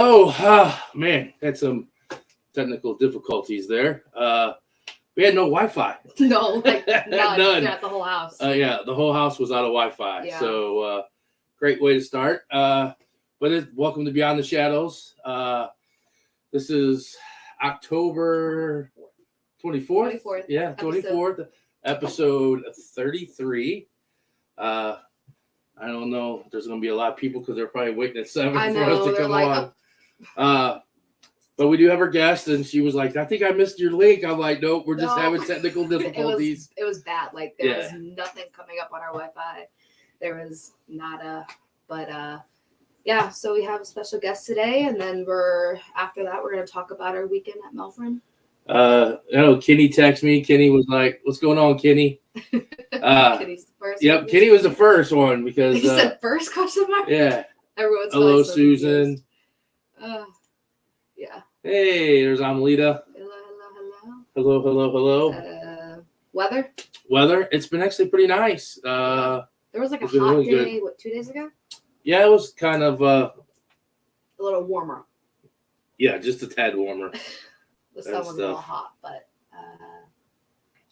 Hello. Man, had some technical difficulties there. We had no Wi-Fi. No, like none. None. Throughout the whole house. Yeah, the whole house was out of Wi-Fi. Yeah. So great way to start. Welcome to Beyond the Shadows. This is October 24th. 24th. Yeah, 24th. Episode 33. I don't know. There's going to be a lot of people because they're probably waiting at 7 for us to come on. But we do have our guest, and she was like, I think I missed your link. I'm like, nope, we're just having technical difficulties. It was bad. Like, there was nothing coming up on our Wi-Fi. There was nada. But, yeah, so we have a special guest today, and then after that, we're going to talk about our weekend at Melfrin. Kenny texted me. Kenny was like, what's going on, Kenny? Kenny's the first. Yep, Kenny was the first one because he said first question mark. Yeah. Everyone's hello, Susan. Yeah. Hey, there's Amelita. Hello. Weather. It's been actually pretty nice. There was like a hot really day. Good. 2 days ago? Yeah, it was kind of a little warmer. Yeah, just a tad warmer. The sun was a little hot, but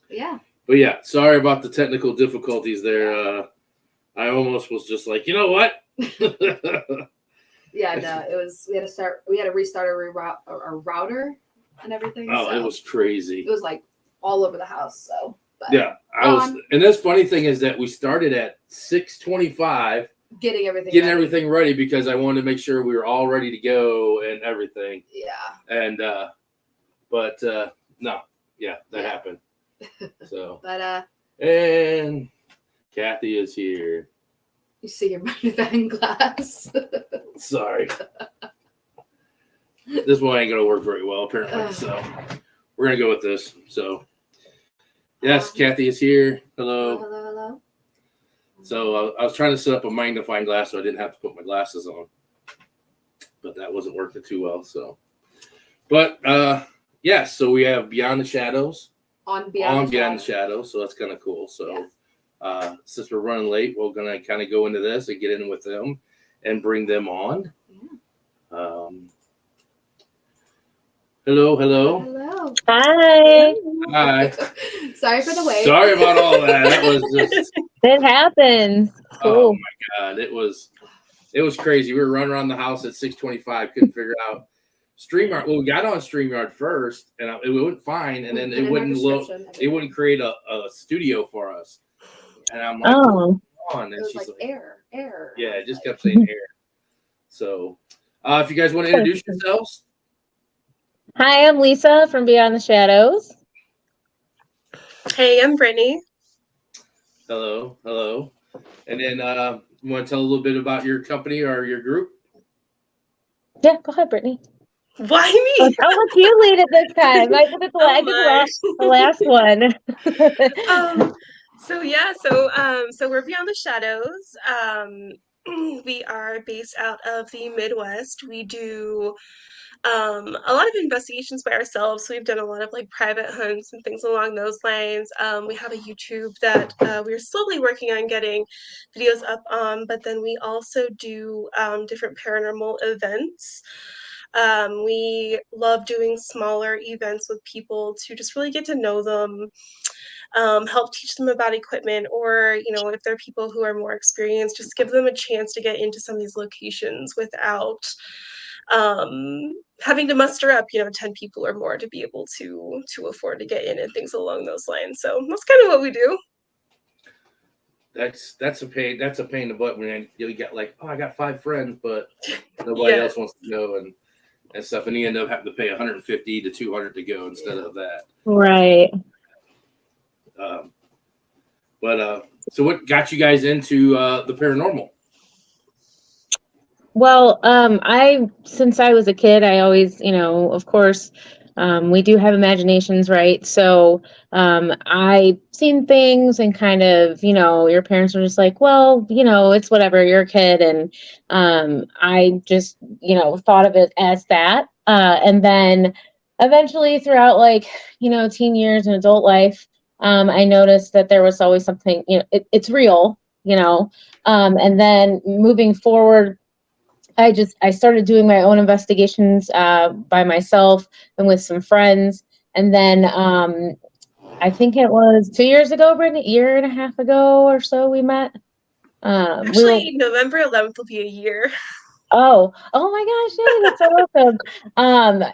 yeah. But yeah, sorry about the technical difficulties there. I almost was just like, you know what? Yeah, no, it was. We had to restart our router and everything. Oh, it was crazy. It was like all over the house. So yeah, and this funny thing is that we started at 6:25, getting everything ready because I wanted to make sure we were all ready to go and everything. Yeah. And that happened. So. But and Kathy is here. You see your magnifying glass. Sorry. This one ain't gonna work very well apparently. So we're gonna go with this. So yes, Kathy is here. Hello. So I was trying to set up a magnifying glass so I didn't have to put my glasses on, but that wasn't working too well. So, but yes, so we have Beyond the Shadows. On Beyond the Shadows, so that's kind of cool. So since we're running late, we're going to kind of go into this and get in with them and bring them on. Yeah. Hello. Hi. Sorry for the wait. Sorry about all that. That was just... It happens. Cool. Oh, my God. It was crazy. We were running around the house at 6:25, couldn't figure out StreamYard. Well, we got on StreamYard first, and it went fine, and then it wouldn't load. It wouldn't create a studio for us. And I'm like, oh, on. And it was she's like error. Yeah, it just kept saying error. So, if you guys want to introduce yourselves. Hi, I'm Lisa from Beyond the Shadows. Hey, I'm Brittany. Hello. And then you want to tell a little bit about your company or your group? Yeah, go ahead, Brittany. Why me? I'll let you lead it this time. I did the last one. So we're Beyond the Shadows. We are based out of the Midwest. We do a lot of investigations by ourselves. So we've done a lot of like private hunts and things along those lines. We have a YouTube that we're slowly working on getting videos up on, but then we also do different paranormal events. We love doing smaller events with people to just really get to know them, help teach them about equipment, or, if they're people who are more experienced, just give them a chance to get into some of these locations without having to muster up, 10 people or more to be able to afford to get in and things along those lines. So that's kind of what we do. That's a pain. That's a pain in the butt when you get like, I got 5 friends, but nobody else wants to go and stuff, and you end up having to pay $150 to $200 to go instead of that. Right. So what got you guys into the paranormal? Well, since I was a kid, I always, of course, we do have imaginations, right? So I've seen things and kind of, your parents are just like, well, it's whatever, you're a kid. And I just, thought of it as that. And then eventually throughout teen years and adult life, I noticed that there was always something, it's real, and then moving forward, I started doing my own investigations by myself and with some friends. And then I think it was 2 years ago, Brittany, year and a half ago or so we met. Actually, November 11th will be a year. Oh my gosh, yay, that's so awesome.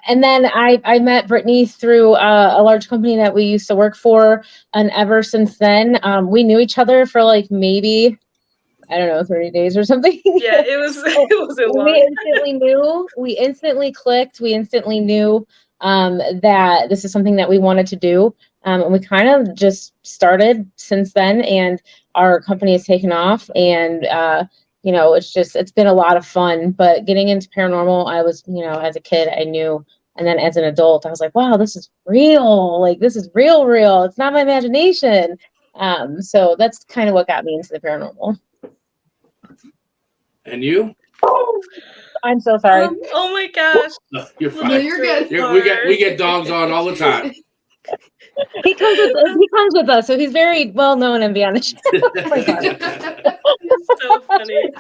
And then I met Brittany through a large company that we used to work for. And ever since then, we knew each other for like maybe, I don't know, 30 days or something. Yeah, it wasn't long. We instantly clicked. We instantly knew that this is something that we wanted to do. And we kind of just started since then, and our company has taken off. And it's been a lot of fun. But getting into paranormal, I was, as a kid, I knew. And then as an adult, I was like, wow, this is real. Like, this is real. It's not my imagination. So that's kind of what got me into the paranormal. And you? I'm so sorry. Oh my gosh. No, you're fine. No, you're good. We get dogs on all the time. He comes with us, so he's very well known and beyond the show. Oh my God. So funny.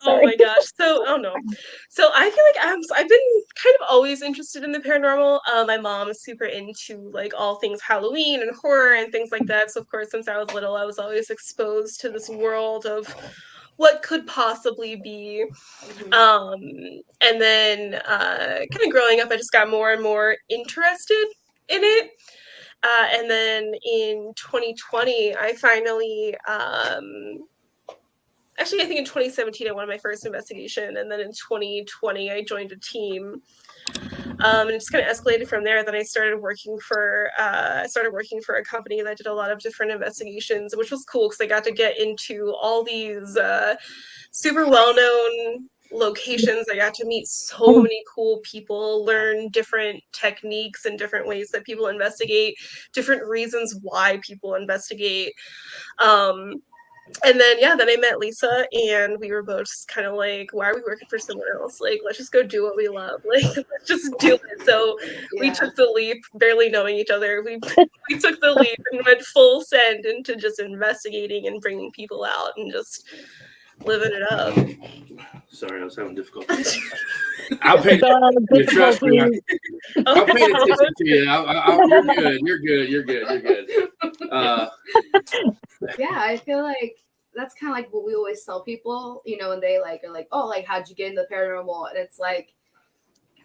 Oh my gosh. So I feel like I've been kind of always interested in the paranormal. My mom is super into like all things Halloween and horror and things like that. So of course, since I was little, I was always exposed to this world of what could possibly be. And then kind of growing up, I just got more and more interested in it. And then in 2020, I finally, actually, I think in 2017, I won my first investigation. And then in 2020, I joined a team. And it just kind of escalated from there. Then I started working for a company that did a lot of different investigations, which was cool because I got to get into all these super well-known locations. I got to meet so many cool people, learn different techniques and different ways that people investigate, different reasons why people investigate. And then I met Lisa, and we were both just kind of like, why are we working for someone else? Like, let's just go do what we love. Like, let's just do it. So we took the leap, barely knowing each other. We took the leap and went full send into just investigating and bringing people out and just living it up. Sorry, I was having difficulty. I'll pay attention to you. Trust me. I'll pay attention to you. You're good. Yeah, I feel like that's kind of like what we always tell people, and they like are like, oh, like how'd you get into the paranormal? And it's like,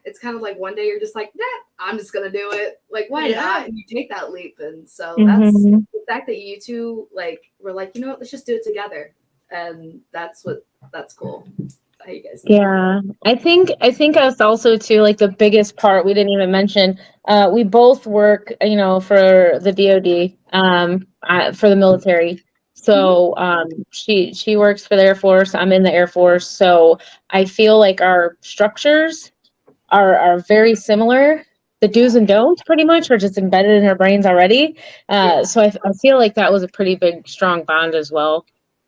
it's kind of like one day you're just like, nah, I'm just gonna do it. Like, why not? And you take that leap. And so that's the fact that you two like were like, you know what, let's just do it together. And that's cool. How you guys think? Yeah, I think us also too, like the biggest part we didn't even mention, we both work, for the DoD, for the military. So she works for the Air Force. I'm in the Air Force. So I feel like our structures are very similar. The do's and don'ts pretty much are just embedded in our brains already. So I feel like that was a pretty big, strong bond as well.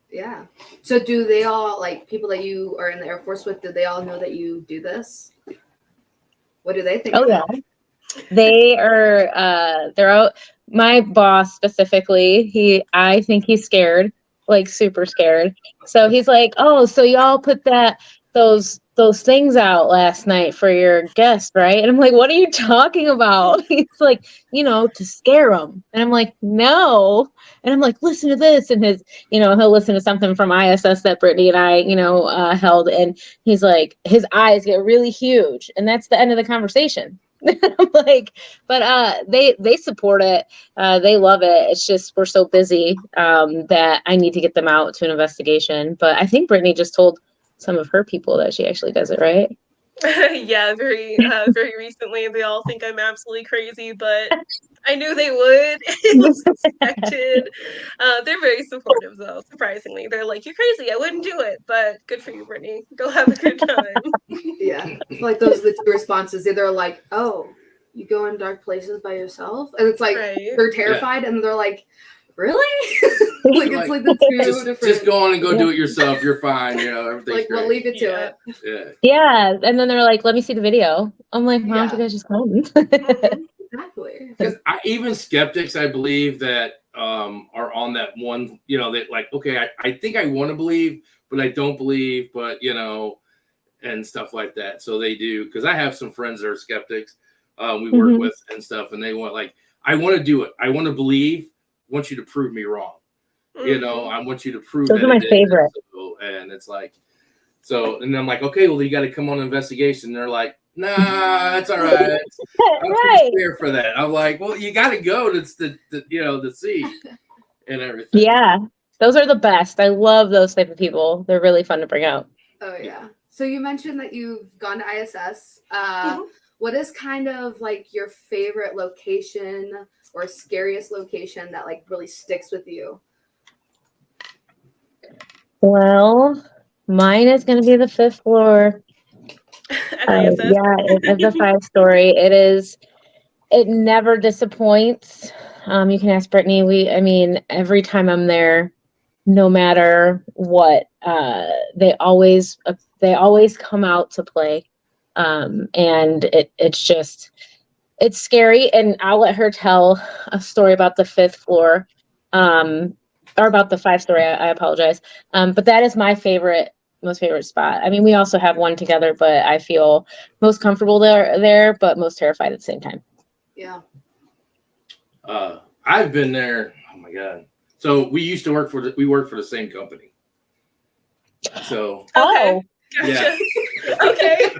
Yeah. So do they all, like people that you are in the Air Force with, do they all know that you do this? What do they think? Oh, yeah. They are, they're out. My boss specifically, I think he's scared, like super scared. So he's like, oh, so y'all put those things out last night for your guest, right? And I'm like, what are you talking about? He's like, to scare them. And I'm like, no. And I'm like, listen to this. And he'll listen to something from ISS that Brittany and I, held. And he's like, his eyes get really huge. And that's the end of the conversation. I'm like, but they support it. They love it. It's just we're so busy that I need to get them out to an investigation. But I think Brittany just told some of her people that she actually does it, right? Yeah, very recently. They all think I'm absolutely crazy, but I knew they would. It was expected. They're very supportive, though, surprisingly. They're like, you're crazy. I wouldn't do it, but good for you, Brittany. Go have a good time. Yeah. Like those are the two responses. Either like, oh, you go in dark places by yourself? And it's like, they're terrified, and they're like, really? It's like the two different. Just go on and go do it yourself. You're fine. Everything's like, great. we'll leave it to Yeah. it. Yeah. And then they're like, let me see the video. I'm like, why don't you guys just come? Exactly. Because even skeptics, I believe that are on that one, they like, okay, I think I want to believe, but I don't believe, but and stuff like that. So they do, because I have some friends that are skeptics we work with and stuff, and they want, like, I want to do it. I want to believe. I want you to prove me wrong. You know, I want you to prove Those that are my it did. favorite. And it's like, so, and I'm like, okay, well, you got to come on an investigation. And they're like, nah, that's all right. I'm Right. pretty fair for that. I'm like, well, you got to go to see and everything. Yeah. Those are the best. I love those type of people. They're really fun to bring out. Oh yeah. So you mentioned that you've gone to ISS. What is kind of like your favorite location or scariest location that like really sticks with you? Well, mine is going to be the 5th floor. At ISS. Yeah, it's a 5-story. It never disappoints. You can ask Brittany. I mean, every time I'm there, no matter what, they always come out to play. And it's scary. And I'll let her tell a story about the 5th floor, or about the 5-story. I apologize. But that is my most favorite spot. I mean, we also have one together, but I feel most comfortable there, but most terrified at the same time. Yeah. I've been there. Oh my God. So we used to work for the same company. So Oh, yeah. Okay.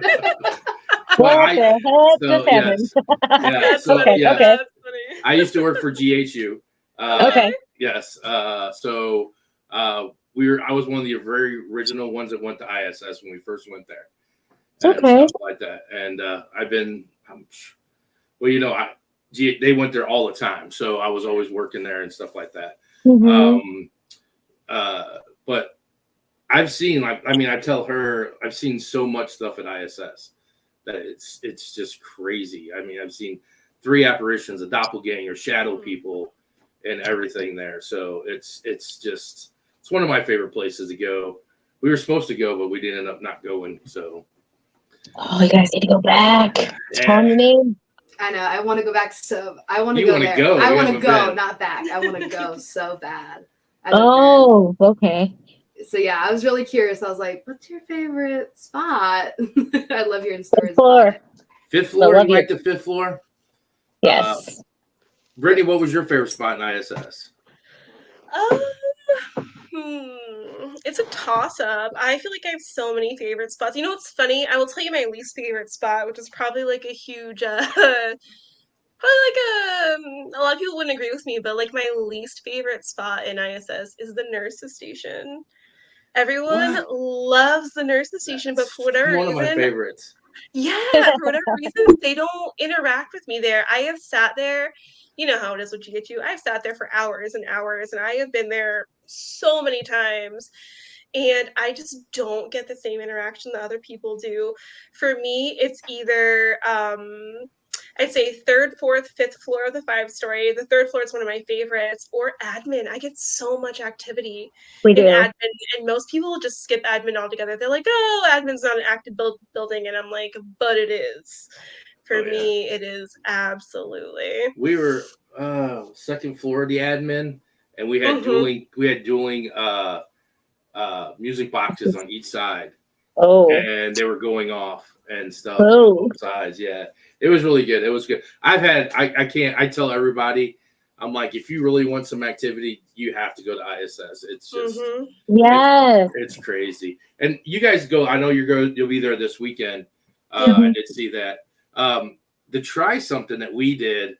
what the heck just happened? Yeah. That's So funny. yeah, Okay. That's funny. I used to work for GHU. Okay. Yes. So I was one of the very original ones that went to ISS when we first went there. And Okay. stuff like that. And I've been, well, you know, they went there all the time. So I was always working there and stuff like that. Mhm. But I've seen, I tell her, I've seen so much stuff at ISS that it's just crazy. I mean, I've seen 3 apparitions, a doppelganger, shadow people, and everything there. So it's one of my favorite places to go. We were supposed to go, but we did end up not going. So, Oh, you guys need to go back. Tell me your name. I know. I want to go back. So I want to You go wanna there. go. I You want to haven't go, been. not back. I want to go so bad. As a Oh, okay. fan. So yeah, I was really curious. I was like, "What's your favorite spot?" I love hearing stories Floor. about it. 5th I floor. love You you. like the 5th floor? Yes. Brittany, what was your favorite spot in ISS? It's a toss-up. I feel like I have so many favorite spots. You know what's funny? I will tell you my least favorite spot, which is probably like a huge a lot of people wouldn't agree with me, but like my least favorite spot in ISS is the nurses station. Everyone loves the nurses station, but for whatever One of my reason, favorites. yeah, for whatever reason, they don't interact with me there. I have sat there, you know how it is with GHU. I've sat there for hours and hours, and I have been there so many times, and I just don't get the same interaction that other people do. For me, it's either I'd say 3rd, 4th, 5th floor of the 5-story. The 3rd floor is one of my favorites, or admin. I get so much activity We in do. admin, and most people just skip admin altogether. They're like, oh, admin's not an active building, and I'm like, but it is. For me, it is absolutely. We were 2nd floor of the admin, and we had dueling music boxes on each side. Oh. And they were going off and stuff Oh. on both sides. Yeah, it was really good. It was good. I tell everybody, I'm like, if you really want some activity, you have to go to ISS. It's just, Yes. it's crazy. And you guys go, I know you'll be there this weekend. I did see that. To try something that we did,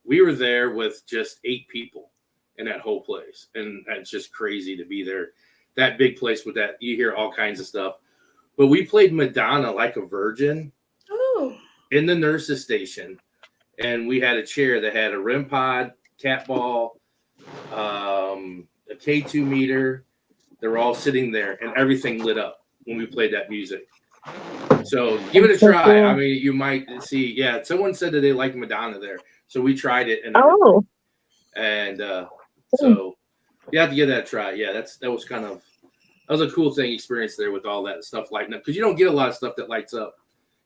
we were there with just 8 people in that whole place. And it's just crazy to be there. That big place with that, you hear all kinds of stuff. But we played Madonna Like a Virgin in the nurses station. And we had a chair that had a REM pod, cat ball, a K2 meter. They were all sitting there and everything lit up when we played that music. So give it a try. Cool. I mean, you might see. Yeah, someone said that they liked Madonna there. So we tried it. And so you have to give that a try. Yeah, that was a cool experience there with all that stuff lighting up, because you don't get a lot of stuff that lights up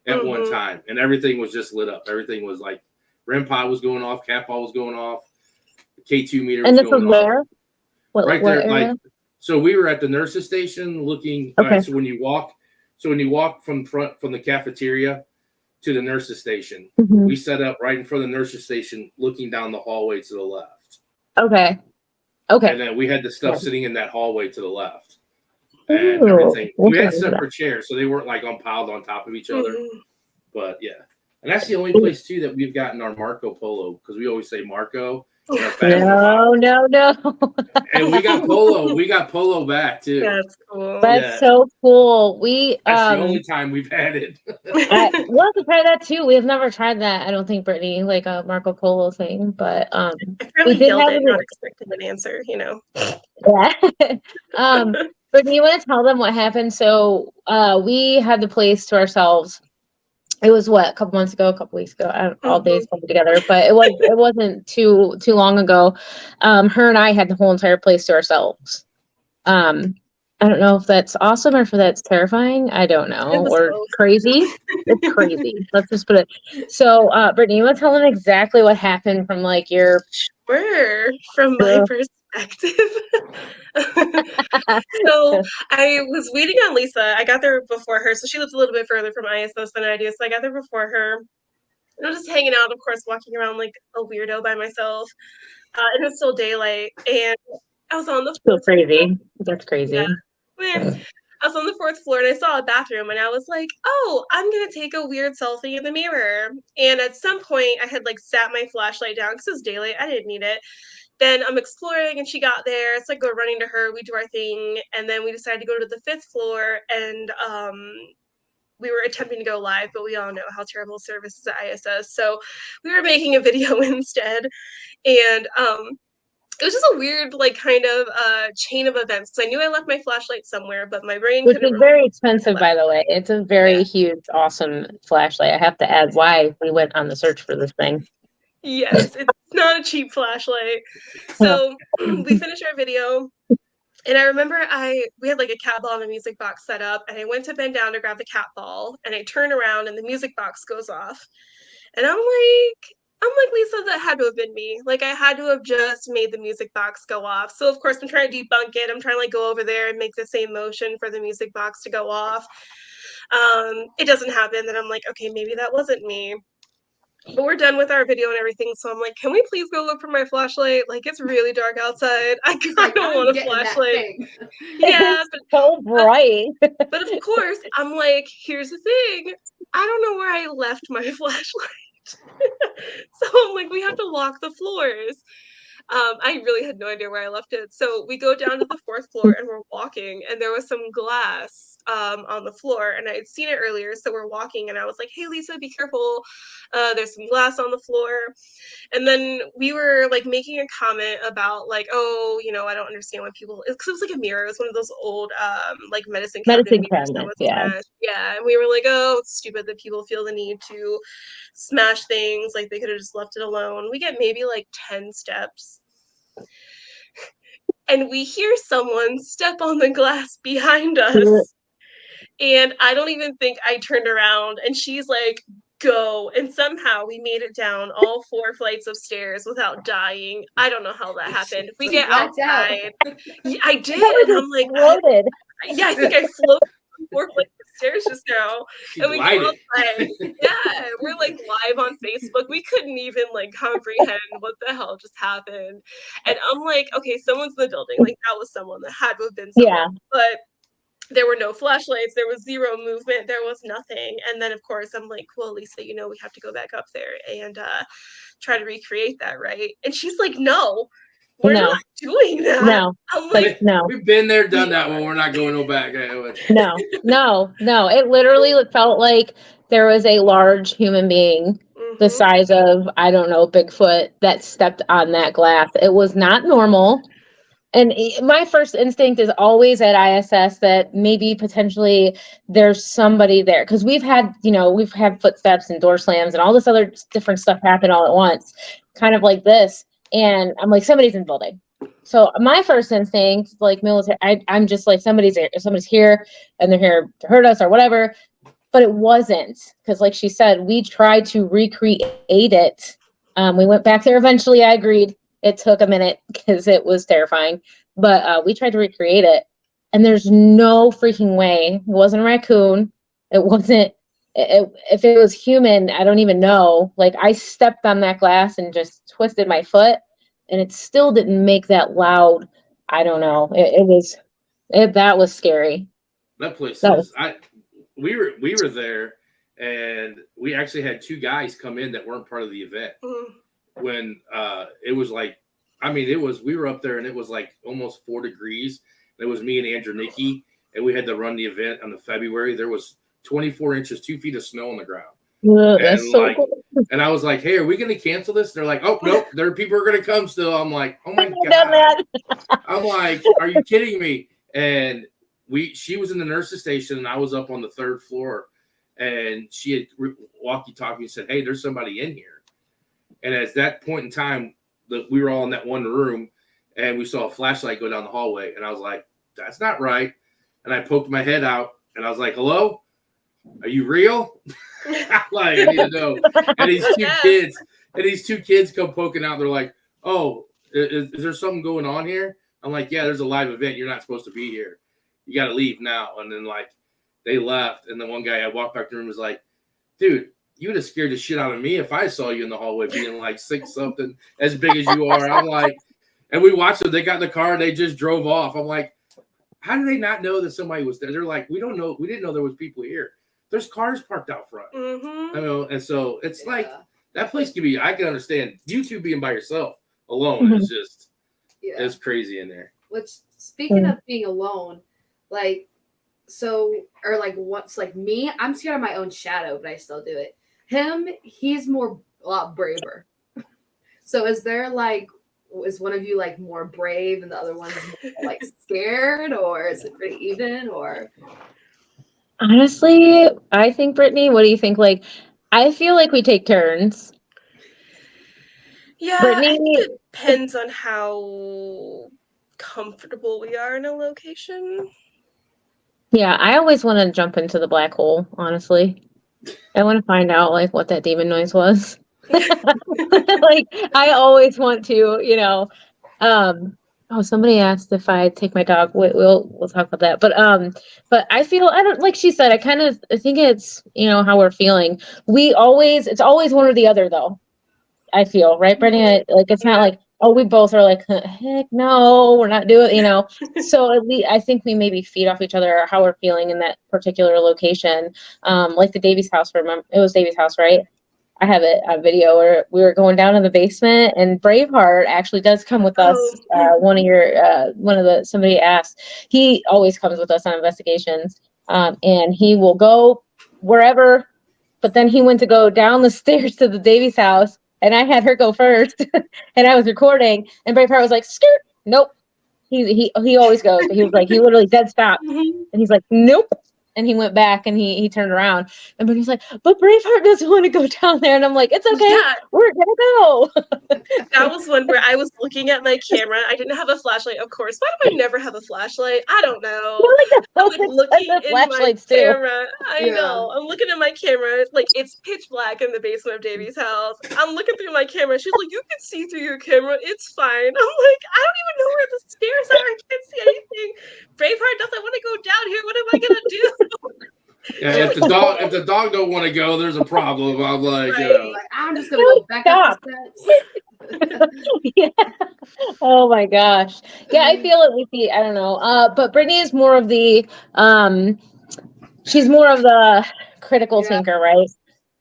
at one time, and everything was just lit up. Everything was like REM pod was going off, cat ball was going off, the K2 meter was going off. Where? Right what there, area? so we were at the nurses station looking. Okay. So when you walk, So when you walk from the cafeteria to the nurses station, Mhm. we set up right in front of the nurses station, looking down the hallway to the left. Okay. Okay. And then we had the stuff Yeah. sitting in that hallway to the left. And Ooh, everything. We had okay. separate chairs, so they weren't like piled on top of each other. Mhm. But yeah. And that's the only place too that we've gotten our Marco Polo, because we always say Marco. And our fast food No. and we got Polo. We got Polo back too. That's cool. That's Yeah. so cool. We That's the only time we've had it. we'll have to try that too. We have never tried that, I don't think, Brittany, like a Marco Polo thing. But I probably did yelled have it, it. not expecting an answer, you know. Yeah. Brittany, you want to tell them what happened? So we had the place to ourselves. It was a couple months ago, a couple weeks ago. All days come together, but it wasn't too long ago. Her and I had the whole entire place to ourselves. I don't know if that's awesome or if that's terrifying. I don't know, was or both. crazy. It's crazy. Let's just put it. So, Brittany, you want to tell them exactly what happened from like your Sure, from my perspective. So I was waiting on Lisa. I got there before her. So she lives a little bit further from ISS than I do. So I got there before her. And I was just hanging out, of course, walking around like a weirdo by myself. And it was still daylight. And I was on the so fourth crazy. That's crazy. Yeah. I was on the fourth floor and I saw a bathroom and I was like, oh, I'm going to take a weird selfie in the mirror. And at some point I had like sat my flashlight down because it was daylight. I didn't need it. Then I'm exploring and she got there. So I go running to her. We do our thing. And then we decided to go to the fifth floor and we were attempting to go live, but we all know how terrible service is at ISS. So we were making a video instead. And it was just a weird, like, kind of chain of events. So I knew I left my flashlight somewhere, but my brain Which couldn't is very expensive, by the way. It's a very huge, awesome flashlight. I have to add why we went on the search for this thing. Yes, it's not a cheap flashlight. So we finished our video. And I remember we had like a cat ball and a music box set up. And I went to bend down to grab the cat ball. And I turn around and the music box goes off. And I'm like, Lisa, that had to have been me. Like, I had to have just made the music box go off. So, of course, I'm trying to debunk it. I'm trying to, like, go over there and make the same motion for the music box to go off. It doesn't happen. Then I'm like, okay, maybe that wasn't me. But we're done with our video and everything. So I'm like, can we please go look for my flashlight? Like, it's really dark outside. I kind of want a flashlight. Yeah. But, so bright. But, of course, I'm like, here's the thing. I don't know where I left my flashlight. So I'm like, we have to lock the floors. I really had no idea where I left it. So we go down to the fourth floor and we're walking and there was some glass on the floor and I had seen it earlier. So we're walking and I was like, hey, Lisa, be careful. There's some glass on the floor. And then we were like making a comment about like, oh, you know, I don't understand why people, because it was like a mirror. It was one of those old like medicine cabinet mirrors that was smashed. Yeah. And we were like, oh, it's stupid that people feel the need to smash things. Like they could have just left it alone. We get maybe like 10 steps. And we hear someone step on the glass behind us. And I don't even think I turned around. And she's like, go. And somehow we made it down all 4 flights of stairs without dying. I don't know how that happened. We get outside. Yeah, I did. And I'm like, I think I floated 4 flights of stairs just now. And we go outside. Yeah, we're like live on Facebook. We couldn't even like comprehend what the hell just happened. And I'm like, okay, someone's in the building. Like that was someone that had to have been someone. Yeah. But there were no flashlights. There was zero movement. There was nothing. And then, of course, I'm like, well, Lisa, you know, we have to go back up there and try to recreate that, right? And she's like, no, we're not doing that. No. I'm like, no. We've been there, done that one. We're not going back. No. It literally felt like there was a large human being the size of, I don't know, Bigfoot that stepped on that glass. It was not normal. And my first instinct is always at ISS that maybe potentially there's somebody there. Because we've had footsteps and door slams and all this other different stuff happen all at once, kind of like this. And I'm like, somebody's in the building. So my first instinct, like military, I'm just like, somebody's here and they're here to hurt us or whatever. But it wasn't. Because like she said, we tried to recreate it. We went back there eventually. I agreed. It took a minute because it was terrifying, but we tried to recreate it. and there's no freaking way. It wasn't a raccoon. It wasn't, if it was human, I don't even know. Like, I stepped on that glass and just twisted my foot, and it still didn't make that loud. I don't know. That was scary. That place That is. We were there, and we actually had 2 guys come in that weren't part of the event. When it was like, I mean, we were up there, and it was like almost 4 degrees. It was me and Andrew Nicky, and we had to run the event on the February. There was 24 inches, 2 feet of snow on the ground. That's and so like, cool. and I was like, "Hey, are we going to cancel this?" They're like, "Oh nope, there are people who are going to come still." I'm like, "Oh my god!" I'm like, "Are you kidding me?" And she was in the nurse's station, and I was up on the 3rd floor, and she had walkie-talkie and said, "Hey, there's somebody in here." And at that point in time, we were all in that one room, and we saw a flashlight go down the hallway, and I was like, "That's not right." And I poked my head out, and I was like, "Hello? Are you real?" Like, I need to know. And these two kids come poking out. They're like, "Oh, is there something going on here?" I'm like, "Yeah, there's a live event. You're not supposed to be here. You got to leave now." And then like they left. And the one guy, I walked back to the room, was like, "Dude, you would have scared the shit out of me if I saw you in the hallway being like 6 something as big as you are." I'm like, and we watched them. They got in the car and they just drove off. I'm like, how do they not know that somebody was there? They're like, we don't know. We didn't know there was people here. There's cars parked out front. I know. And so it's like, that place can be, I can understand you 2 being by yourself alone is just, it's crazy in there. Which, speaking of being alone, like, so, or like once, like me, I'm scared of my own shadow, but I still do it. Him, he's a lot braver. So is there like, is one of you like more brave and the other one's more, like scared, or is it pretty even, or? Honestly, I think, Brittany, what do you think? Like, I feel like we take turns. Yeah, Brittany, I think it depends on how comfortable we are in a location. Yeah, I always want to jump into the black hole, honestly. I want to find out like what that demon noise was. Like, I always want to, somebody asked if I take my dog. We'll talk about that. But I feel, I don't, like she said, I think it's, how we're feeling. It's always one or the other though. I feel, right, Brittany? Like, it's not like, oh, we both are like, heck no, we're not doing, So at least I think we maybe feed off each other how we're feeling in that particular location. Like the Davies house, remember? It was Davies house, right? I have it on video where we were going down in the basement, and Braveheart actually does come with us. Somebody asked, he always comes with us on investigations, and he will go wherever, but then he went to go down the stairs to the Davies house, and I had her go first, and I was recording, and Braveheart was like, skirt, nope. He always goes, but he was like, he literally dead stopped, and he's like, nope. And he went back and he turned around, and Brittany's like, but Braveheart doesn't want to go down there. And I'm like, it's okay. Yeah. We're going to go. That was one where I was looking at my camera. I didn't have a flashlight, of course. Why do I never have a flashlight? I don't know. I'm like looking in my camera. I know. I'm looking at my camera. Like, it's pitch black in the basement of Davey's house. I'm looking through my camera. She's like, you can see through your camera. It's fine. I'm like, I don't even know where the stairs are. I can't see anything. Braveheart doesn't want to go down here. What am I going to do? Yeah, if the dog don't want to go, there's a problem. I'm like, like, I'm just gonna go back up the steps. Yeah. Oh my gosh. Yeah, I feel it with the, I don't know. But Brittany is more of the she's more of the critical thinker, right?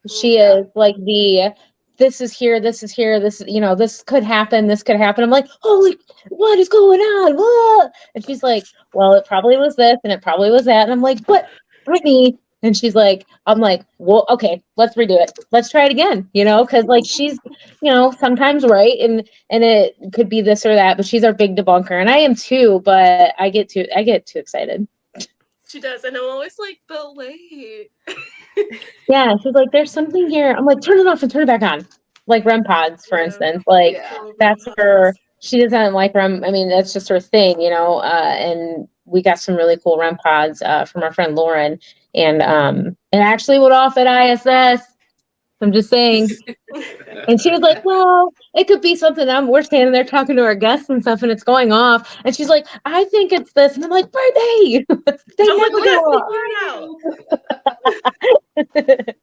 She is like this is here, this is here, this could happen, this could happen. I'm like, holy, what is going on? What? And she's like, well, it probably was this and it probably was that. And I'm like, but Brittany, and she's like, I'm like, well, okay, let's redo it. Let's try it again, because like she's, sometimes right, and it could be this or that, but she's our big debunker, and I am too, but I get too excited. She does, and I'm always like, but wait. Yeah, she's like, there's something here. I'm like, turn it off and turn it back on. Like REM pods, for instance. Like that's her. She doesn't like REM. I mean, that's just her thing, and we got some really cool REM pods from our friend Lauren, and it actually went off at ISS. I'm just saying. And she was like, well, it could be something. We're standing there talking to our guests and stuff, and it's going off. And she's like, I think it's this. And I'm like, birthday. They I'm like, never go let's figure it out. off.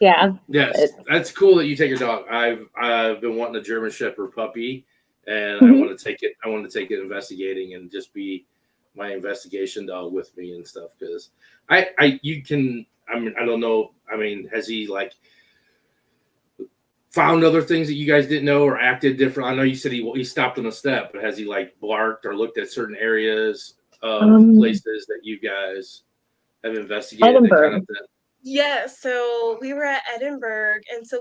Yeah. Yes, that's cool that you take your dog. I've been wanting a German Shepherd puppy, and I Mhm. want to take it. I want to take it investigating and just be my investigation dog with me and stuff. Because you can. I mean, I don't know. I mean, has he like found other things that you guys didn't know or acted different? I know you said he stopped on a step, but has he like barked or looked at certain areas of places that you guys have investigated? That kind of thing? Yeah, so we were at Edinburgh, and so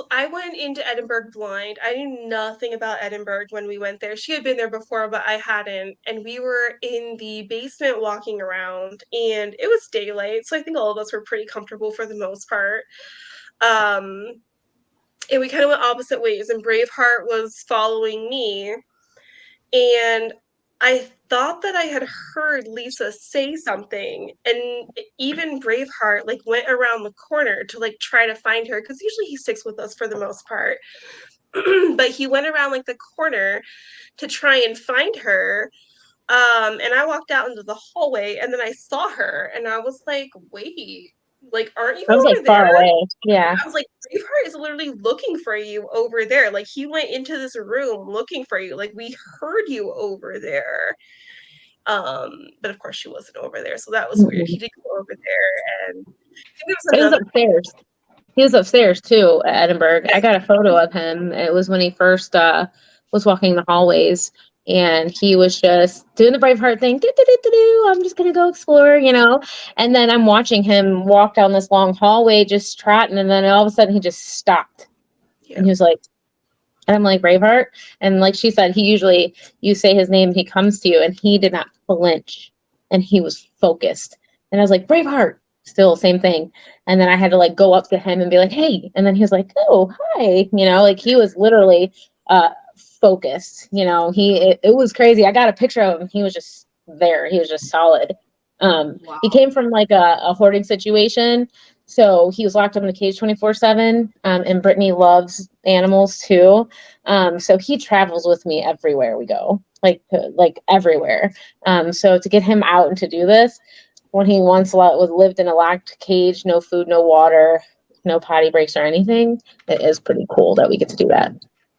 I went into Edinburgh blind. I knew nothing about Edinburgh when we went there. She had been there before, but I hadn't. And we were in the basement walking around, and it was daylight, so I think all of us were pretty comfortable for the most part. And we kind of went opposite ways, and Braveheart was following me, and I thought that I had heard Lisa say something, and even Braveheart like went around the corner to like try to find her, because usually he sticks with us for the most part. But he went around like the corner to try and find her. And I walked out into the hallway, and then I saw her, and I was like, wait, like, aren't you I was over like far there? away. Yeah. I was like, Braveheart is literally looking for you over there. Like, he went into this room looking for you. Like, we heard you over there. But of course she wasn't over there, so that was weird. He did go over there, and It was upstairs. He was upstairs too at Edinburgh. I got a photo of him. It was when he first was walking the hallways, and he was just doing the Braveheart thing. I'm just gonna go explore, you know. And then I'm watching him walk down this long hallway, just trotting, and then all of a sudden he just stopped, and he was like, and I'm like, Braveheart, and like she said, you say his name, he comes to you, and he did not flinch, and he was focused, and I was like, Braveheart. Still same thing. And then I had to like go up to him and be like, hey, and then he was like, oh, hi, you know, like he was literally focused, you know. It was crazy. I got a picture of him. He was just there. He was just solid. Wow. He came from like a hoarding situation, so he was locked up in a cage 24/7. And Brittany loves animals too, so he travels with me everywhere we go, like everywhere. So to get him out and to do this, when he once lived in a locked cage, no food, no water, no potty breaks or anything, it is pretty cool that we get to do that.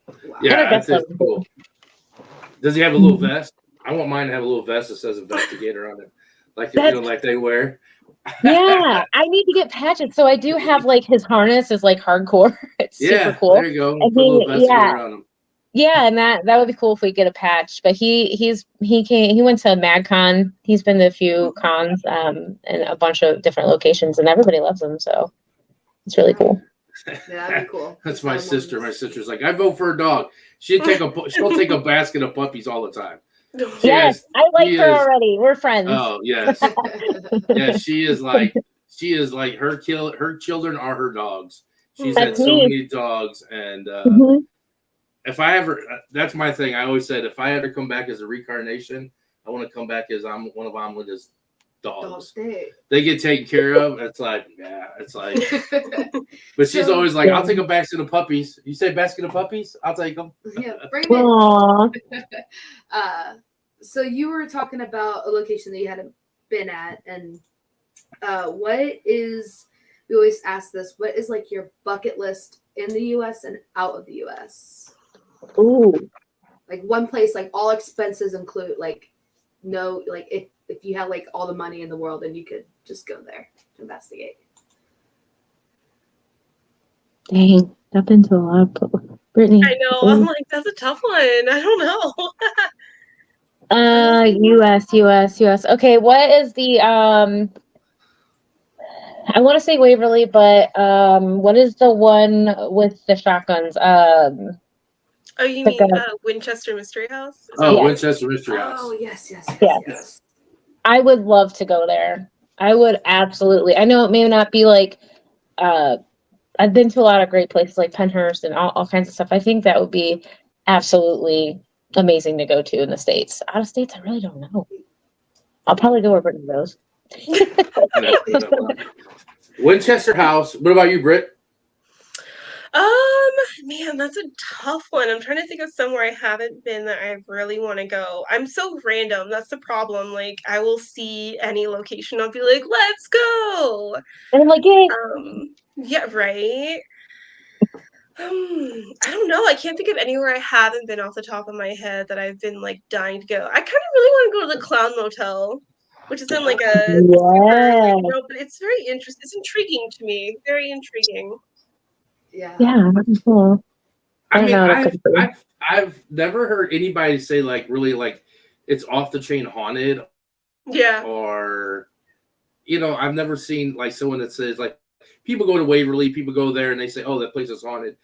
Wow. Yeah, that's cool. Does he have a little vest? I want mine to have a little vest that says investigator on it, like like they wear. Yeah, I need to get patches. So I do have like his harness is like hardcore. It's super cool. There you go. Put a little investigator on him. Yeah, and that would be cool if we get a patch. But he went to MadCon. He's been to a few cons and a bunch of different locations, and everybody loves him. So it's really cool. Yeah, that'd be cool. That's my sister. My sister's like, I vote for a dog. She'll take a basket of puppies all the time. Yes, I like her already. We're friends. Oh yes, yeah. She is like her children are her dogs. She's had so many dogs, and if I ever, that's my thing. I always said if I ever come back as a reincarnation, I want to come back as I'm one of Amlinda's dogs. They get taken care of. It's like, yeah, it's like. But she's always like, I'll take a basket of puppies. You say basket of puppies? I'll take them. Yeah, bring it. So you were talking about a location that you hadn't been at, and we always ask this, what is like your bucket list in the U.S. and out of the U.S.? Ooh. Like one place, like all expenses include, like no, like if you had like all the money in the world and you could just go there to investigate. Dang, I've been to a lot of Brittany. I know. I'm like, that's a tough one. I don't know. U.S. Okay, what is the I want to say Waverly, but what is the one with the shotguns? Oh, you mean Winchester Mystery House? Winchester Mystery House. Oh, yes. I would love to go there. I would absolutely. I know it may not be like, I've been to a lot of great places like Penhurst and all kinds of stuff. I think that would be absolutely amazing to go to in the States. Out of states, I really don't know. I'll probably go where Brittany goes. Winchester House. What about you, Britt? Man, that's a tough one. I'm trying to think of somewhere I haven't been that I really want to go. I'm so random. That's the problem. Like, I will see any location. I'll be like, let's go. And I'm like, yay. Yeah, right. I don't know. I can't think of anywhere I haven't been off the top of my head that I've been like dying to go. I kind of really want to go to the Clown Motel, which is in like a super, Yeah. but it's very interesting. It's intriguing to me. Very intriguing. Yeah. Yeah. Cool. I mean, know what I've never heard anybody say like really like it's off the chain haunted, Yeah. or I've never seen like someone that says like people go to Waverly, people go there and they say, oh, that place is haunted,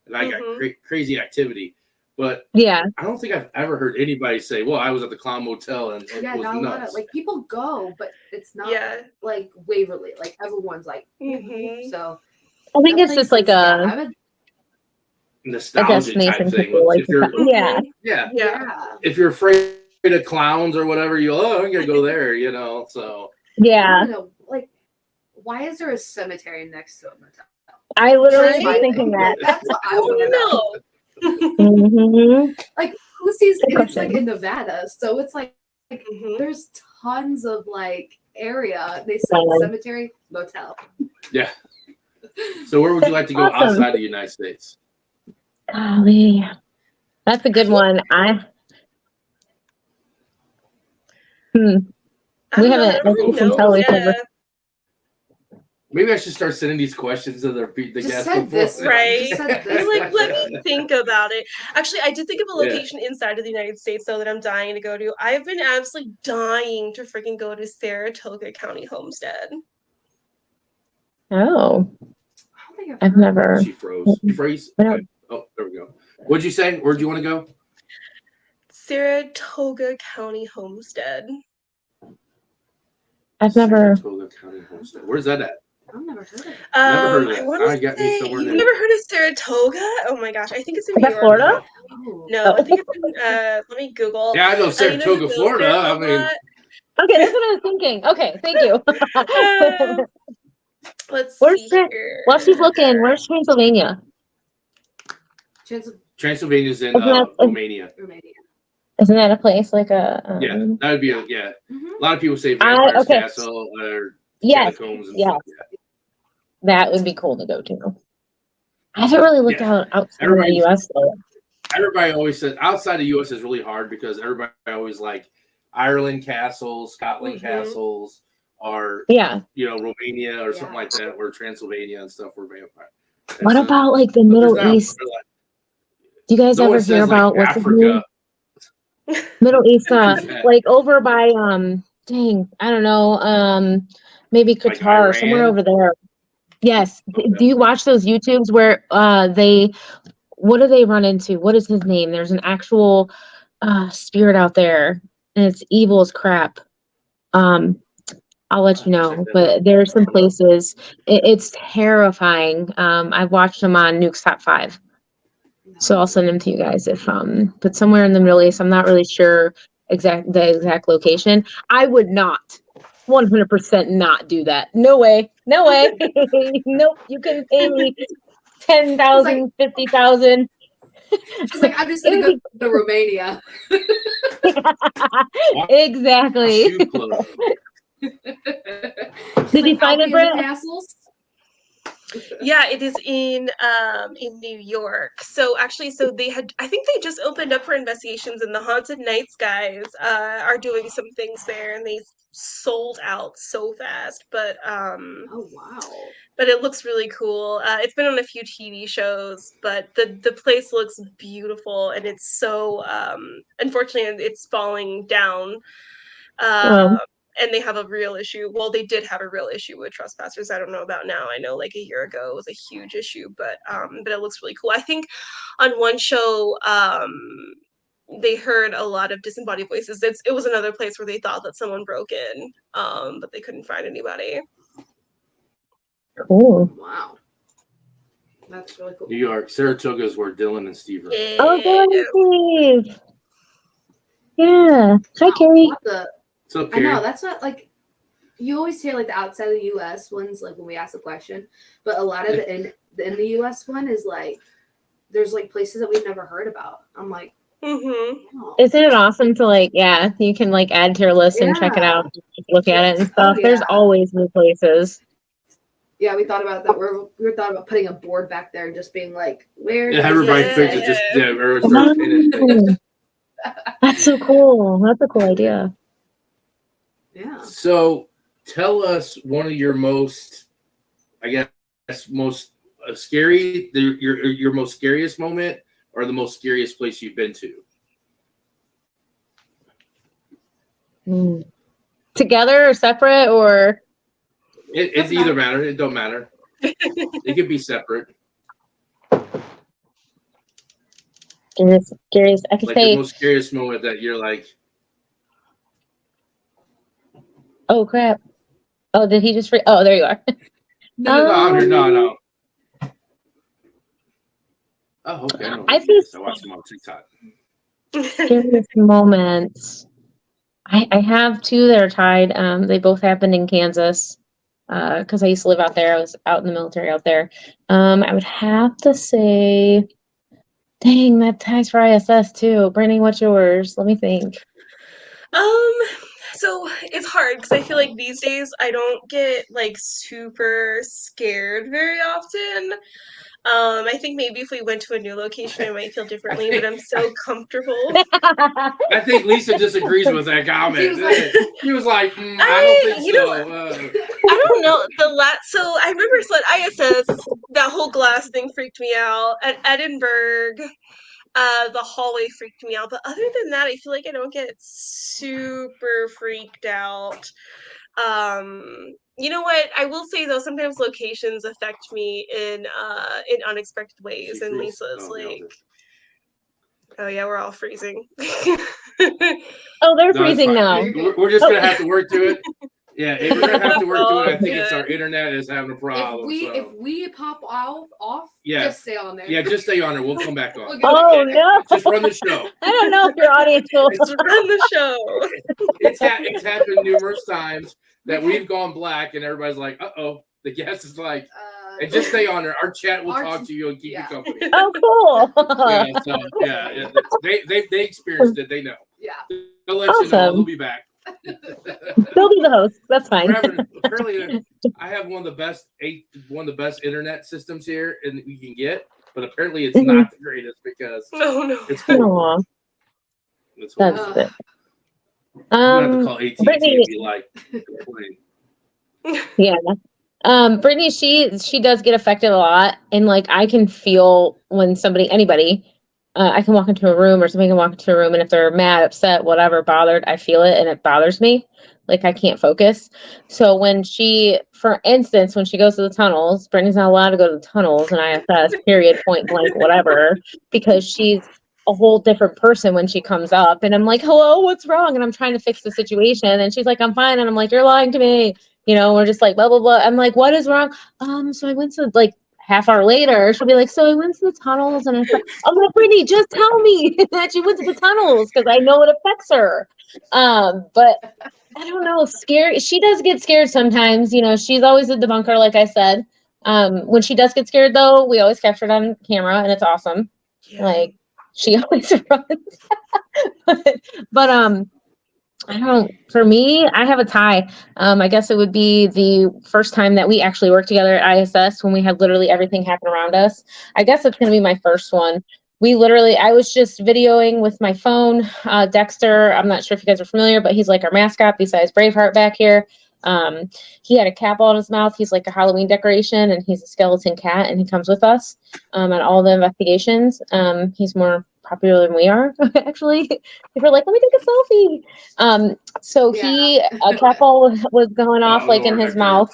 and I got crazy activity. But yeah, I don't think I've ever heard anybody say, well, I was at the Clown Motel and it was not nuts. a lot of like people go, but it's not like Waverly. Like everyone's like, so I think it's just like a nostalgia destination type thing. Like, yeah. If you're afraid of clowns or whatever, I'm gonna go there, So yeah. Like, why is there a cemetery next to a motel? I literally was thinking that. That's what I want to know. Like, who sees? And it's like in Nevada, so it's like there's tons of like area. They said cemetery, motel. Yeah. So where would you like to go outside of the United States? Golly, that's a good one. We haven't. Maybe I should start sending these questions to the guests. Right. Like, let me think about it. Actually, I did think of a location inside of the United States, though, that I'm dying to go to. I've been absolutely dying to freaking go to Saratoga County Homestead. Oh. I've never. She froze. You freeze? Okay. Oh, there we go. What'd you say? Where'd you want to go? Saratoga County Homestead. I've never. Saratoga County Homestead. Where's that at? I've never heard of it. Never heard of that. You've never heard of Saratoga? Oh my gosh, I think it's in New York. Florida? No, I think it's in. Let me Google. Yeah, I know Saratoga, Florida. I mean. Okay, that's what I was thinking. Okay, thank you. Let's see here. While she's looking, where's Pennsylvania? Transylvania's in Romania. Isn't that a place like a? That would be a lot of people say Vampire's Castle or catacombs. And stuff. That would be cool to go to. I haven't really looked outside of the U.S. though. Everybody always says outside the U.S. is really hard because everybody always like Ireland castles, Scotland castles, or Romania or something like that, or Transylvania and stuff were vampire. What about like the Middle East? Do you guys ever hear about what's Africa? Middle East, like over by dang, I don't know, maybe Qatar, like somewhere over there. Yes. Okay. Do you watch those YouTubes where what do they run into? What is his name? There's an actual spirit out there, and it's evil as crap. I'll let you know, but there are some places. It's terrifying. I've watched them on Nuke's Top 5. So I'll send them to you guys but somewhere in the Middle East, I'm not really sure the exact location. I would not 100% not do that. No way. Nope. You can pay me 10,000, 50,000. She's like, I'm just gonna go to Romania. Exactly. Did you find it, Brett? Yeah, it is in New York. So actually, I think they just opened up for investigations, and the Haunted Nights guys are doing some things there, and they sold out so fast. But oh wow! But it looks really cool. It's been on a few TV shows, but the place looks beautiful, and it's so unfortunately it's falling down. And they have a real issue. Well, they did have a real issue with trespassers. I don't know about now. I know like a year ago it was a huge issue, but it looks really cool. I think on one show they heard a lot of disembodied voices. It was another place where they thought that someone broke in, but they couldn't find anybody. Cool. Wow. That's really cool. New York. Saratoga is where Dylan and Steve are. Oh, Dylan and Steve. Yeah. Hi, Carrie. I know that's not like you always hear like the outside of the U.S. ones like when we ask the question, but a lot of the in the US one is like there's like places that we've never heard about. I'm like, oh. Isn't it awesome to like, yeah, you can like add to your list and check it Yeah. out, look at it and Oh, stuff. There's yeah. always new places. Yeah, we thought about that. We were thought about putting a board back there and just being like, where? Yeah, does everybody this thinks say? it just everyone starts pinning things. That's so cool. That's a cool idea. Yeah. So tell us one of your most, I guess, most scary, your most scariest moment or the most scariest place you've been to. Together or separate or? It's either matter. It don't matter. It could be separate. Scariest. I could Like say. the most scariest moment that you're like, Oh crap! Oh, did he just? Oh, there you are. no, I'm here. No. Oh, okay. I think I watched them on TikTok. scariest moments. I have two that are tied. They both happened in Kansas. Because I used to live out there. I was out in the military out there. I would have to say, dang, that ties for ISS too. Brittany, what's yours? Let me think. So it's hard because I feel like these days I don't get like super scared very often. I think maybe if we went to a new location, I might feel differently, but I'm so comfortable. I think Lisa disagrees with that comment. She was like, I don't think so. I don't know. So I remember at ISS, that whole glass thing freaked me out. At Edinburgh, the hallway freaked me out. But other than that, I feel like I don't get super freaked out. You know what? I will say though, sometimes locations affect me in unexpected ways. And Lisa's oh yeah, we're all freezing. Oh, they're freezing now. We're just gonna have to work to it. Yeah, we're gonna have to work to it. I think it's our internet is having a problem. If we pop off, just stay on there. Yeah, just stay on there. We'll come back on. Oh no! Just run the show. I don't know if your audience will. Just run the show. It's happened numerous times that we've gone black and everybody's like, "Uh-oh." The guest is like, and just stay on there. Our chat will talk to you and keep you company. Oh, cool. They experienced it. They know. Yeah. They'll let you know. They'll be back. They'll be the host. That's fine. Apparently, I have one of the best internet systems here, and we can get. But apparently, it's not the greatest because it's horrible. It's horrible. That's it. I'm gonna have to call AT&T Brittany, and be like, complain. Yeah. Brittany, she does get affected a lot, and like I can feel when anybody, I can walk into a room or somebody can walk into a room, and if they're mad, upset, whatever, bothered, I feel it, and it bothers me. Like I can't focus. So for instance, when she goes to the tunnels, Brittany's not allowed to go to the tunnels in ISS, period, point blank, whatever, because she's a whole different person when she comes up, and I'm like, hello, what's wrong? And I'm trying to fix the situation, and she's like, I'm fine, and I'm like, you're lying to me. We're just like blah blah blah. I'm like, what is wrong? So I went to like half hour later, she'll be like, so I went to the tunnels, and I'm like, Brittany, just tell me that you went to the tunnels because I know it affects her. But I don't know, scared. She does get scared sometimes. She's always a debunker, like I said. When she does get scared, though, we always capture it on camera, and it's awesome. Yeah. Like she always runs. but I don't. For me, I have a tie. I guess it would be the first time that we actually worked together at ISS when we had literally everything happen around us. I guess it's going to be my first one. I was just videoing with my phone. Dexter, I'm not sure if you guys are familiar, but he's like our mascot besides Braveheart back here. He had a cap on his mouth. He's like a Halloween decoration, and he's a skeleton cat, and he comes with us on all the investigations. He's more popular than we are, actually. People are like, let me take a selfie. He, a cap was going off like in his mouth.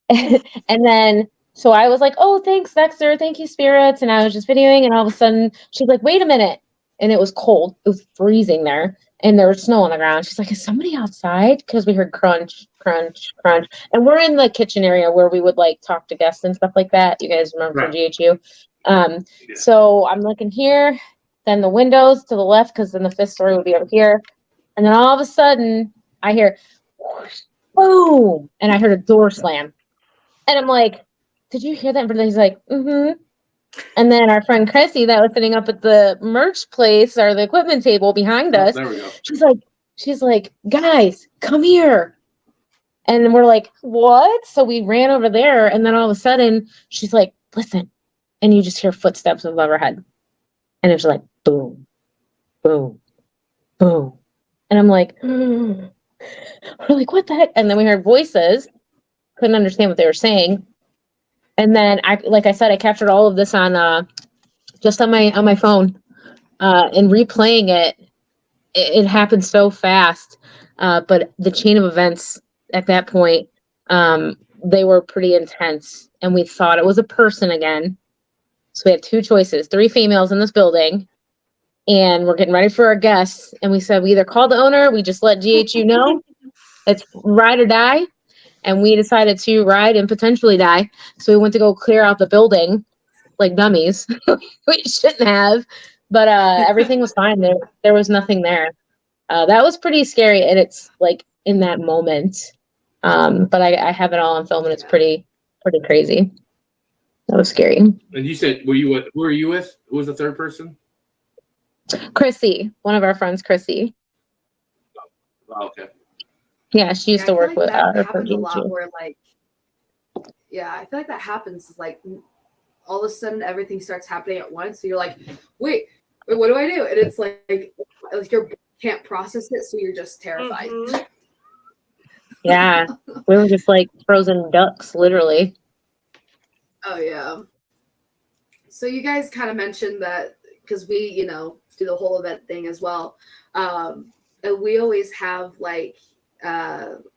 And then, so I was like, oh, thanks, Dexter. Thank you, spirits. And I was just videoing, and all of a sudden she's like, wait a minute. And it was cold. It was freezing there. And there was snow on the ground. She's like, is somebody outside? Because we heard crunch, crunch, crunch. And we're in the kitchen area where we would like talk to guests and stuff like that. You guys remember from GHU? So I'm looking here, then the windows to the left, because then the fifth story would be over here. And then all of a sudden I hear whoosh, boom. And I heard a door slam. And I'm like, did you hear that? But he's like, mm-hmm. And then our friend Chrissy that was sitting up at the merch place or the equipment table behind us, there we go. she's like, guys, come here. And then we're like, what? So we ran over there, and then all of a sudden she's like, listen. And you just hear footsteps above her head. And it was like, boom, boom, boom. And I'm like, we're like, what the heck? And then we heard voices, couldn't understand what they were saying. And then like I said, I captured all of this on just on my phone, and replaying it happened so fast. But the chain of events at that point, they were pretty intense, and we thought it was a person again. So we had two choices, 3 females in this building, and we're getting ready for our guests. And we said, we either call the owner, we just let GHU know it's ride or die. And we decided to ride and potentially die. So we went to go clear out the building like dummies. We shouldn't have, but everything was fine. There was nothing there. That was pretty scary, and it's like in that moment. But I have it all on film, and it's pretty crazy. That was scary. And you said, who were you with? Who was the third person? Chrissy, one of our friends, Chrissy. Oh, okay. Yeah, she used to work with that her. happens a lot where like, yeah, I feel like that happens like all of a sudden everything starts happening at once. So you're like, wait, what do I do? And it's like your brain can't process it, so you're just terrified. Mhm. Yeah, we were just like frozen ducks, literally. Oh yeah. So you guys kind of mentioned that because we, do the whole event thing as well. And we always have like,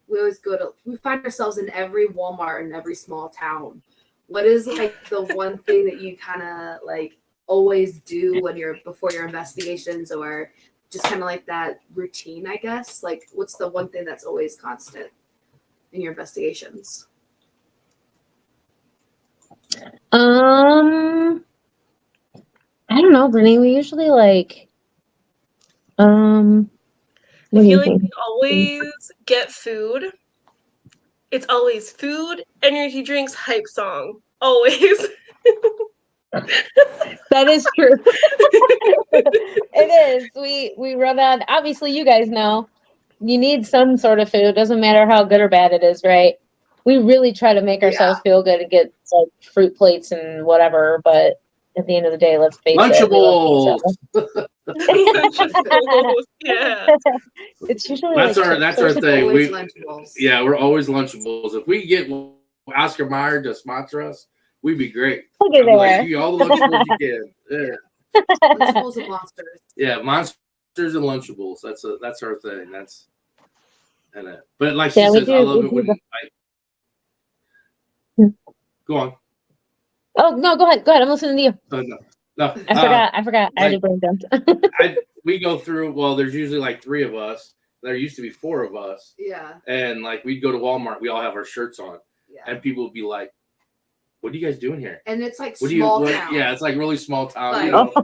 we find ourselves in every Walmart in every small town. What is like the one thing that you kind of like always do before your investigations, or just kind of like that routine, I guess? Like, what's the one thing that's always constant in your investigations? I don't know, Brittany. We usually like, what I do you feel like think? we always get food. It's always food, energy drinks, hype song. Always. That is true. It is. We run on. Obviously, you guys know you need some sort of food. Doesn't matter how good or bad it is, right? We really try to make ourselves feel good and get like fruit plates and whatever. But at the end of the day, let's face Lunchables. Lunchables. Yeah. It's usually That's our thing. Lunchables. We're always Lunchables. If we get Oscar Mayer to sponsor us, we'd be great. Look at I'm there. like, you all the Lunchables you can. Yeah. Lunchables and monsters. Yeah, monsters and Lunchables. That's our thing. That's and it. But like she says, I love it when go on. Oh no, go ahead. I'm listening to you. No. I forgot. I already brain dumped. We go through. Well, there's usually like 3 of us. There used to be 4 of us. Yeah. And like we'd go to Walmart. We all have our shirts on, and people would be like, "What are you guys doing here?" And it's like small town. Yeah, it's like really small town. Like,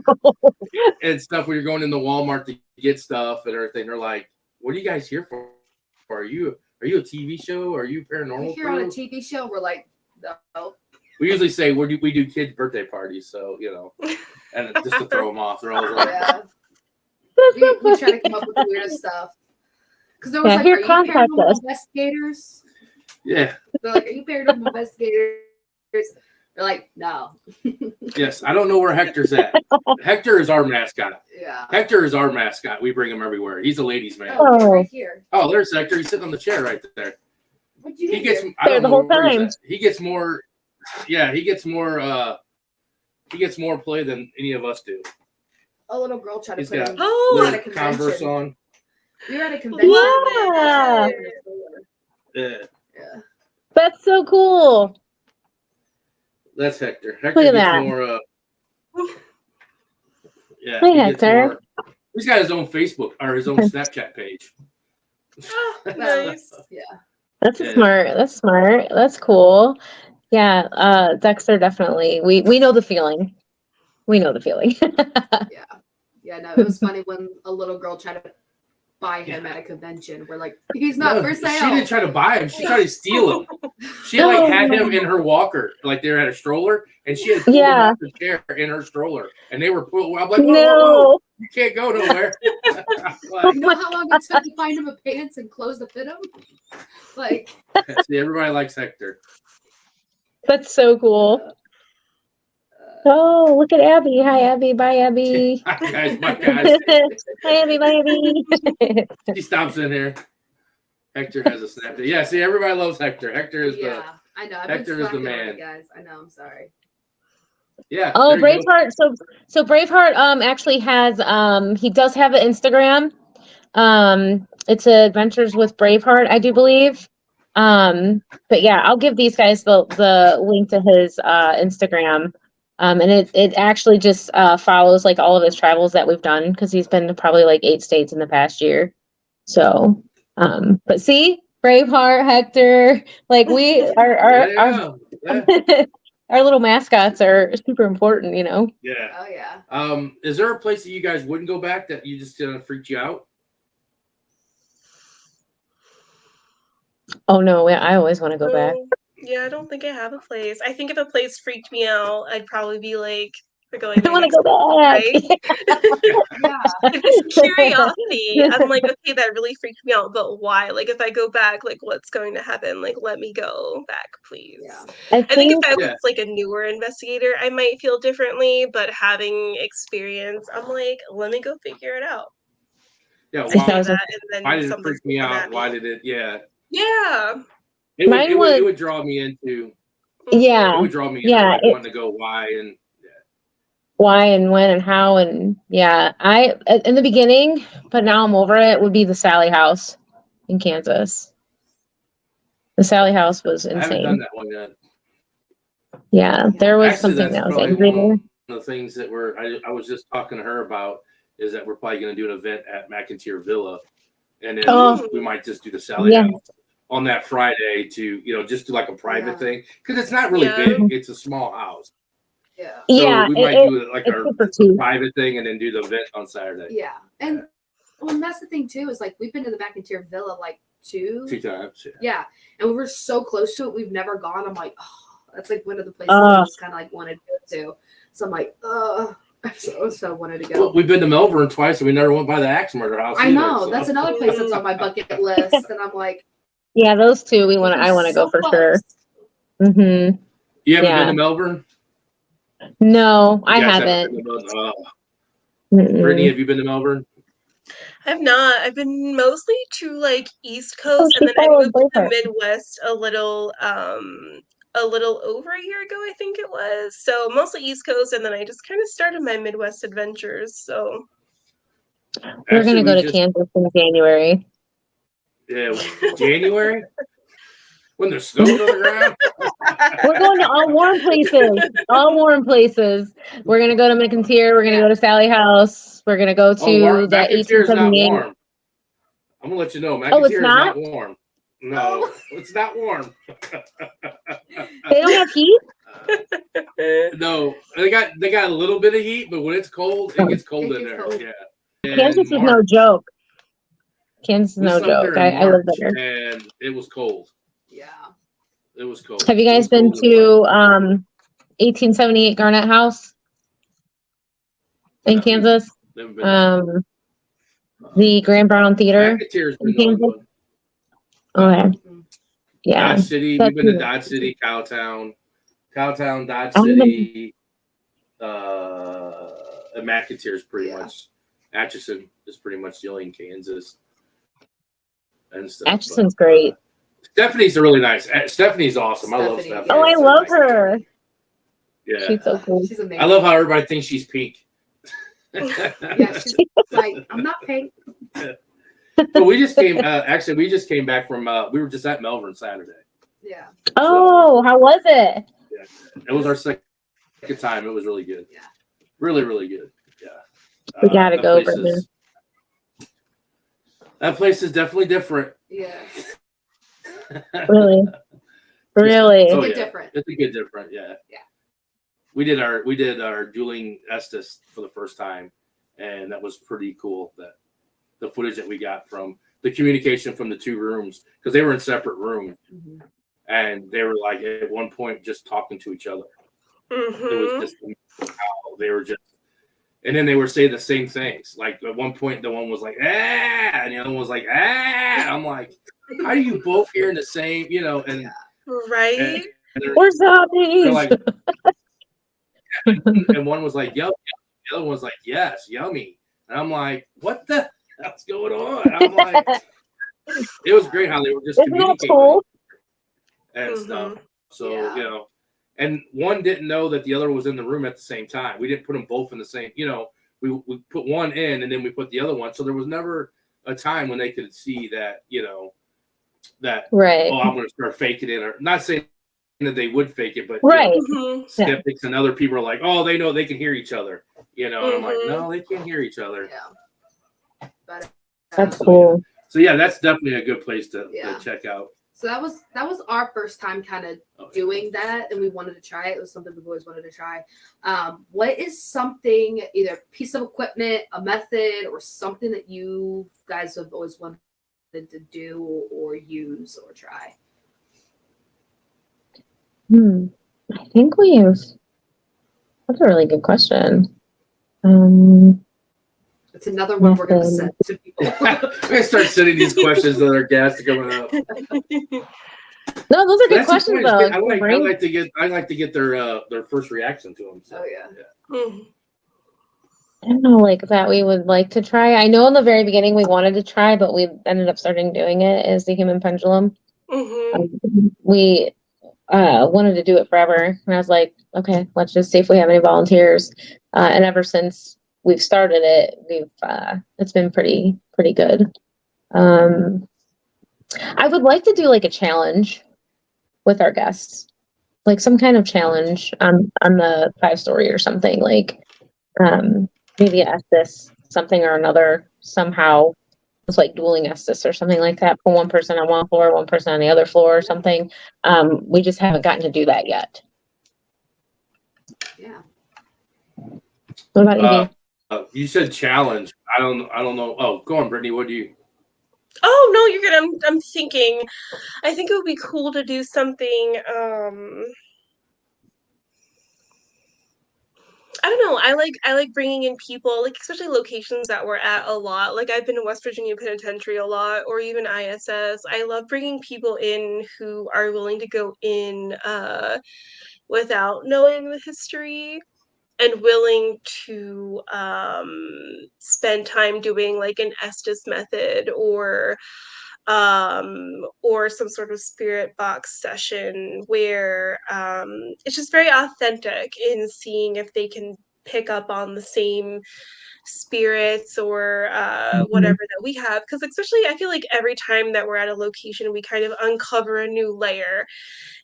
And stuff when you're going into Walmart to get stuff and everything. They're like, "What are you guys here for? Are you a TV show? Are you paranormal?" If you're on a TV show, we're like, no. We usually say we do kids' birthday parties, so and just to throw them off. They're always like, yeah. We try to come up with the weirdest stuff. Because there was like, are you paranormal investigators? Yeah. They're like, are you paranormal investigators? They're like, no. Yes, I don't know where Hector's at. Hector is our mascot. Yeah. Hector is our mascot. We bring him everywhere. He's a ladies' man. Oh, right here. Oh, there's Hector. He's sitting on the chair right there. What'd you He do gets. here? I don't the know whole where he's time. at. He gets more. Yeah, he gets more. He gets more play than any of us do. A little girl tried to He's put got him Oh, at a convention. Converse on. We were at a convention. Yeah. Yeah, Yeah. That's so cool. that's Hector. Hector Look at gets that. more. Yeah, Hi, he gets Hector. more. He's got his own Facebook or his own Snapchat page. nice. Yeah. That's Yeah. smart. That's smart. That's cool. Yeah, Dexter definitely. We know the feeling. We know the feeling. Yeah. Yeah, no, it was funny when a little girl tried to buy him at a convention. We're like, he's not for sale. She didn't try to buy him. She tried to steal him. She like had him in her walker, like they had a stroller, and she had pulled him off the chair in her stroller, and they were pulled. I'm like, whoa, you can't go nowhere. Like, you know how long it took to find him a pants and clothes to fit him? Like, see, everybody likes Hector. That's so cool. Oh, look at Abby. Hi, Abby. Bye, Abby. Hi, guys. Bye, guys. Hi, Abby. Bye, Abby. She stops in here. Hector has a snap. Yeah, see, everybody loves Hector. Hector is I know. Hector is the man. Guys, I know. I'm sorry. Yeah. Oh, Braveheart. So Braveheart actually has he does have an Instagram. It's Adventures with Braveheart, I do believe. But yeah, I'll give these guys the link to his Instagram. And it actually just follows like all of his travels that we've done, because he's been to probably like 8 states in the past year. So but see, Braveheart, Hector, like we our our little mascots are super important, you know. Yeah. Oh yeah. Is there a place that you guys wouldn't go back that you just freaked you out? Oh no, I always want to go back. Yeah, I don't think I have a place. I think if a place freaked me out, I'd probably be like, we're going. I want to go back. Yeah. If it's curiosity, I'm like, okay, that really freaked me out, but why? Like, if I go back, like, what's going to happen? Like, let me go back, please. Yeah. I think if I was like a newer investigator, I might feel differently, but having experience, I'm like, let me go figure it out. Yeah, why did it freak me out? Why did it? Yeah. Yeah. It would draw me into. Yeah. It would draw me into like, wanting to go why and. Why and when and how and I in the beginning, but now I'm over it, would be the Sally House in Kansas. The Sally House was insane. I haven't done that one yet. Yeah, there was Actually, something that was angry. angry. One of the things that I was just talking to her about is that we're probably going to do an event at McIntyre Villa, and then we might just do the Sally House on that Friday to just do like a private thing, because it's not really big; it's a small house. Yeah. So we might do it like our private thing and then do the event on Saturday. Yeah. And well, that's the thing too, is like we've been to the McIntyre Villa like two times. Yeah. And we were so close to it. We've never gone. I'm like, oh, that's like one of the places I just kind of like wanted to go to. So I'm like, I so wanted to go. Well, we've been to Melbourne twice and we never went by the Axe Murder House. I know. That's another place that's on my bucket list. And I'm like, yeah, those two I want to go for sure. Mm-hmm. You haven't been to Melbourne? No, I haven't. Brittany, have you been to Melbourne? I have not. I've been mostly to like East Coast, and then I moved to the Midwest a little over a year ago, I think it was. So mostly East Coast, and then I just kind of started my Midwest adventures. So we're gonna go to Kansas in January. Yeah, January. When there's snow on the ground. We're going to all warm places. All warm places. We're gonna go to McIntyre. We're gonna go to Sally House. We're gonna go to the 1878. I'm gonna let you know. McIntyre is not warm. No, it's not warm. They don't have heat. No, they got a little bit of heat, but when it's cold, it gets cold in there. Cold. Yeah. Kansas is no joke. Kansas is no joke. I live there. And it was cold. Yeah. It was cold. Have you guys been to 1878 Garnett House in Kansas? The Grand Brown Theater in Kansas? Okay. Yeah. Dodge City. We've been to Dodge City, Cowtown, Dodge City. And McIntyre is pretty much. Atchison is pretty much the only in Kansas. And stuff. Atchison's great. Stephanie's really nice. Stephanie's awesome. I love Stephanie. Oh, I love her. Yeah. She's so cool. She's amazing. I love how everybody thinks she's pink. Yeah, she's like, I'm not pink. But we just came back from we were just at Melbourne Saturday. Yeah. Oh, how was it? Yeah. It was our second time. It was really good. Yeah. Really, really good. Yeah. We gotta go, brother. That place is definitely different. Yeah. Really? Really? Oh, It's different. It's a good different, yeah. Yeah. We did our dueling Estes for the first time, and that was pretty cool. That the footage that we got from the communication from the 2 rooms, because they were in separate rooms, and they were like at one point just talking to each other. It was just how they were just, and then they were saying the same things. Like at one point, the one was like, ah, and the other one was like, ah. I'm like, how are you both hearing the same, and Right. and We're zombies. they're like, and one was like, yum, the other one was like, yes, yummy. And I'm like, what the hell's going on? I'm like, it was great how they were just Isn't that communicating cool? and stuff. So, and one didn't know that the other was in the room at the same time. We didn't put them both in the same, we put one in and then we put the other one. So there was never a time when they could see that, that, Right. oh, I'm going to start faking it, or not saying that they would fake it, but Right. skeptics and other people are like, oh, they know they can hear each other, and I'm like, no, they can't hear each other. Yeah. But, That's cool. So yeah, that's definitely a good place to check out. So that was our first time kind of doing that, and we wanted to try it. It was something we've always wanted to try. What is something, either a piece of equipment, a method, or something that you guys have always wanted to do or use or try? I think that's a really good question. It's another one we're going to send to people. We're going to start sending these questions to our guests coming up. No, those are good questions though. I like to get their first reaction to them. So. Oh yeah. I don't know, like that we would like to try. I know in the very beginning we wanted to try, but we ended up starting doing it, is the human pendulum. We wanted to do it forever, and I was like, okay, let's just see if we have any volunteers. And ever since we've started it, it's been pretty good. I would like to do like a challenge with our guests, like some kind of challenge on the 5-story or something, like maybe Estes something or another somehow. It's like dueling Estes or something like that. Put one person on one floor, one person on the other floor or something. We just haven't gotten to do that yet. Yeah. What about you, Dean? You said challenge. I don't know. Oh, go on, Brittany. What do you? Oh no, you're good. I'm thinking. I think it would be cool to do something. I don't know. I like bringing in people, like especially locations that we're at a lot. Like I've been to West Virginia Penitentiary a lot, or even ISS. I love bringing people in who are willing to go in without knowing the history, and willing to spend time doing like an Estes method or some sort of spirit box session where it's just very authentic in seeing if they can pick up on the same spirits or whatever that we have, because especially I feel like every time that we're at a location we kind of uncover a new layer.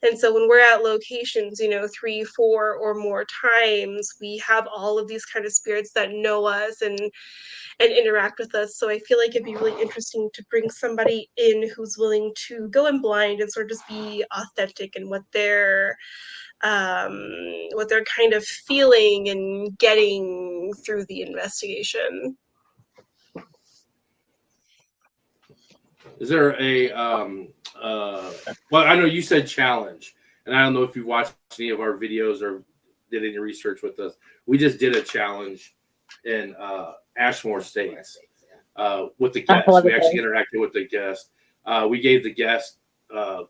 And so when we're at locations, 3, 4 or more times, we have all of these kind of spirits that know us and interact with us. So I feel like it'd be really interesting to bring somebody in who's willing to go in blind and sort of just be authentic in what they're kind of feeling and getting through the investigation. Is there a well, I know you said challenge, and I don't know if you watched any of our videos or did any research with us. We just did a challenge in Ashmore Estates with the guests. We actually interacted with the guests. We gave the guests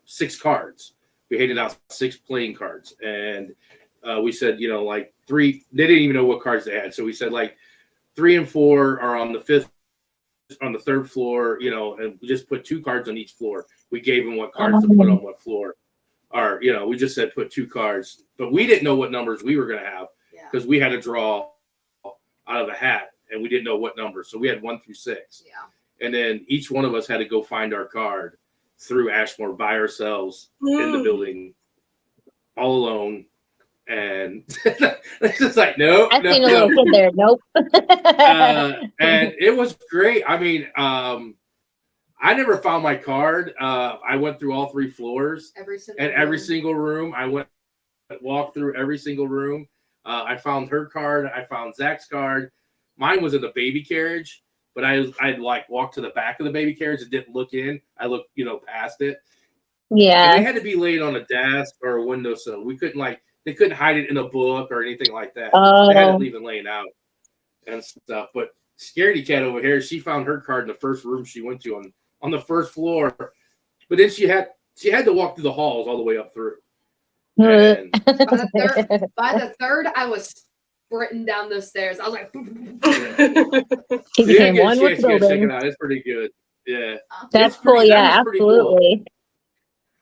6 cards. We handed out 6 playing cards, and we said, like 3. They didn't even know what cards they had, so we said like 3 and 4 are on the 5th. On the 3rd floor, and we just put 2 cards on each floor. We gave them what cards to put on what floor. Or, we just said put 2 cards, but we didn't know what numbers we were going to have because we had to draw out of a hat and we didn't know what numbers. So we had 1 through 6. Yeah. And then each one of us had to go find our card through Ashmore by ourselves in the building, all alone. And it's just like, nope. I've seen a little kid there. Nope. And it was great. I mean, I never found my card. I went through all 3 floors every single room. I walked through every single room. I found her card. I found Zach's card. Mine was in the baby carriage. but I'd like walk to the back of the baby carriage and didn't look in. I looked, past it. And Yeah. they had to be laid on a desk or a windowsill. We couldn't they couldn't hide it in a book or anything like that. They had to Oh, leave it laying out and stuff. But Scaredy Cat over here, she found her card in the first room she went to on the first floor. But then she had to walk through the halls all the way up through. And by the third, I was sprinting down those stairs. I was like, he you became get a one with chance the to go check it building. out. It's pretty good. Yeah. That's It's pretty- cool. that Yeah, was pretty cool. absolutely.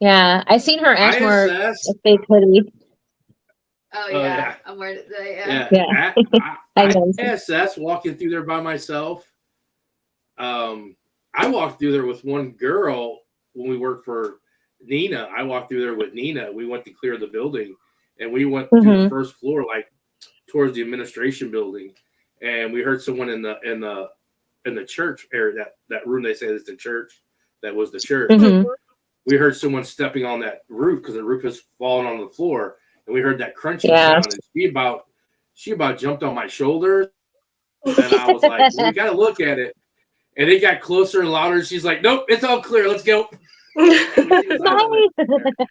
Yeah, I seen her Ashmore ISS. estate hoodie. oh Oh, yeah, yeah. I'm wearing it. Yeah. Yeah. I I know. ISS walking through there by myself. I walked through there with one girl when we worked for Nina. I walked through there with Nina. We went to clear the building, and we went through the first floor, like towards the administration building, and we heard someone in the church area, that room they say is the church. That was the church. Mhm. We heard someone stepping on that roof because the roof was falling on the floor, and we heard that crunching Yeah. sound. And she about jumped on my shoulders, and I was like, well, "We got to look at it." And it got closer and louder. She's like, "Nope, it's all clear. Let's go."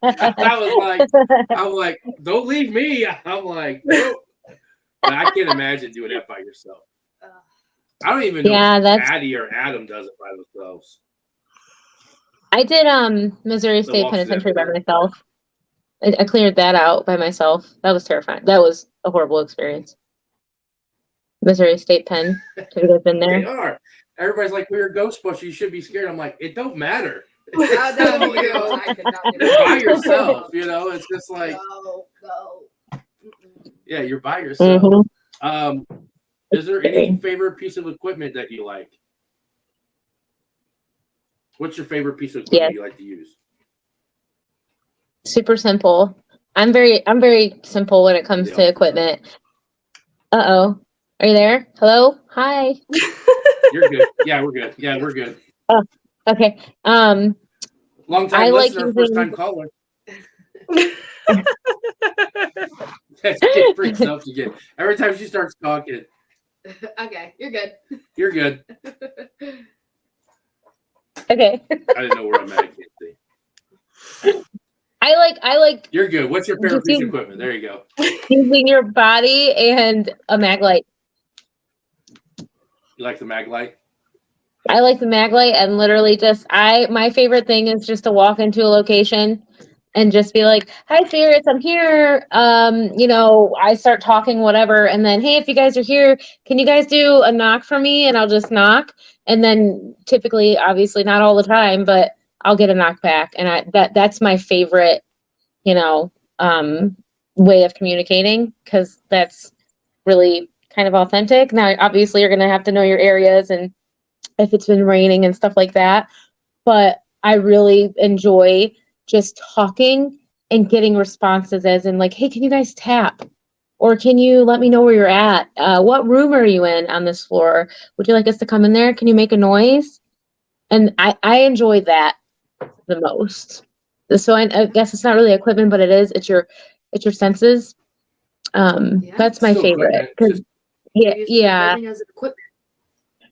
I was like, "Don't leave me." I'm like, "Nope." But I can't imagine doing that by yourself. I don't even know if Patty or Adam does it by themselves. I did Missouri State walk to that Penitentiary by door. myself. I cleared that out by myself. That was terrifying. That was a horrible experience. Missouri State Pen. Have you guys been They there? are. Everybody's like, "We're a Ghostbuster. You should be scared." I'm like, "It don't matter." I know you. I could not You're by yourself. It's just like, No. yeah, you're by yourself. Mhm. Is there any favorite piece of equipment that you like? What's your favorite piece of equipment you like to use? Super simple. I'm very simple when it comes to equipment. Uh-oh. Are you there? Hello? Hi. You're good. Yeah, we're good. Yeah, we're good. Oh, okay. Long time I like listener, using- first time caller. It freaks out again. Every time she starts talking. Okay, you're good. You're good. Okay. I didn't know where I'm at. I can't see. I like You're good. What's your favorite Just piece of use- equipment? There you go. using your body and a mag light. You like the mag light? I like the mag light and literally my favorite thing is just to walk into a location and just be like, "Hi spirits, I'm here." I start talking whatever and then, "Hey, if you guys are here, can you guys do a knock for me?" And I'll just knock. And then typically, obviously not all the time, but I'll get a knock back. And that's my favorite, way of communicating because that's really kind of authentic. Now, obviously you're going to have to know your areas and if it's been raining and stuff like that. But I really enjoy just talking and getting responses as in like, "Hey, can you guys tap? Or can you let me know where you're at? What room are you in on this floor? Would you like us to come in there? Can you make a noise?" And I enjoy that the most. So I guess it's not really equipment, but it's your senses. That's my Still favorite. equipment. 'Cause- You're using the yeah. building as equipment.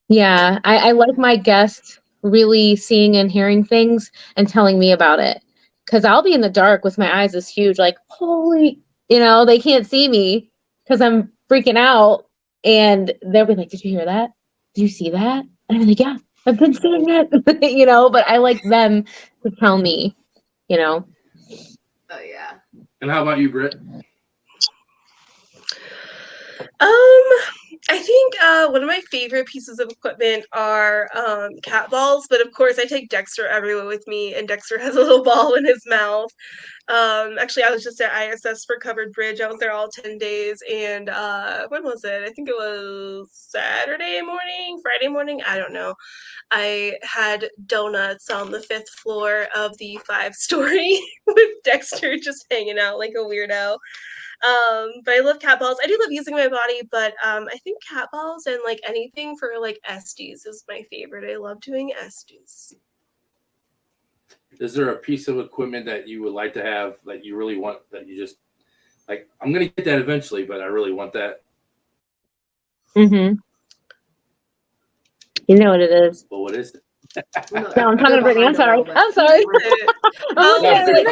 Yeah, I like my guests really seeing and hearing things and telling me about it. Because I'll be in the dark with my eyes this huge, like, holy, they can't see me because I'm freaking out. And they'll be like, "Did you hear that? Did you see that?" And I'm like, "Yeah, I've been seeing it," but I like them to tell me, Oh yeah. And how about you, Britt? I think one of my favorite pieces of equipment are cat balls, but of course I take Dexter everywhere with me, and Dexter has a little ball in his mouth. Actually, I was just at ISS for Covered Bridge. I was there all 10 days, and when was it? I think it was Friday morning, I don't know. I had donuts on the 5th floor of the 5-story with Dexter just hanging out like a weirdo. But I love cat balls. I do love using my body, but I think cat balls and like anything for like estes is my favorite. I love doing estes. Is there a piece of equipment that you would like to have that you really want, that you just like, "I'm going to get that eventually, but I really want that"? You know what it is. Well, what is it? No, I'm talking to Brittany. I'm sorry. I'm sorry. Oh, No, yeah, you're like,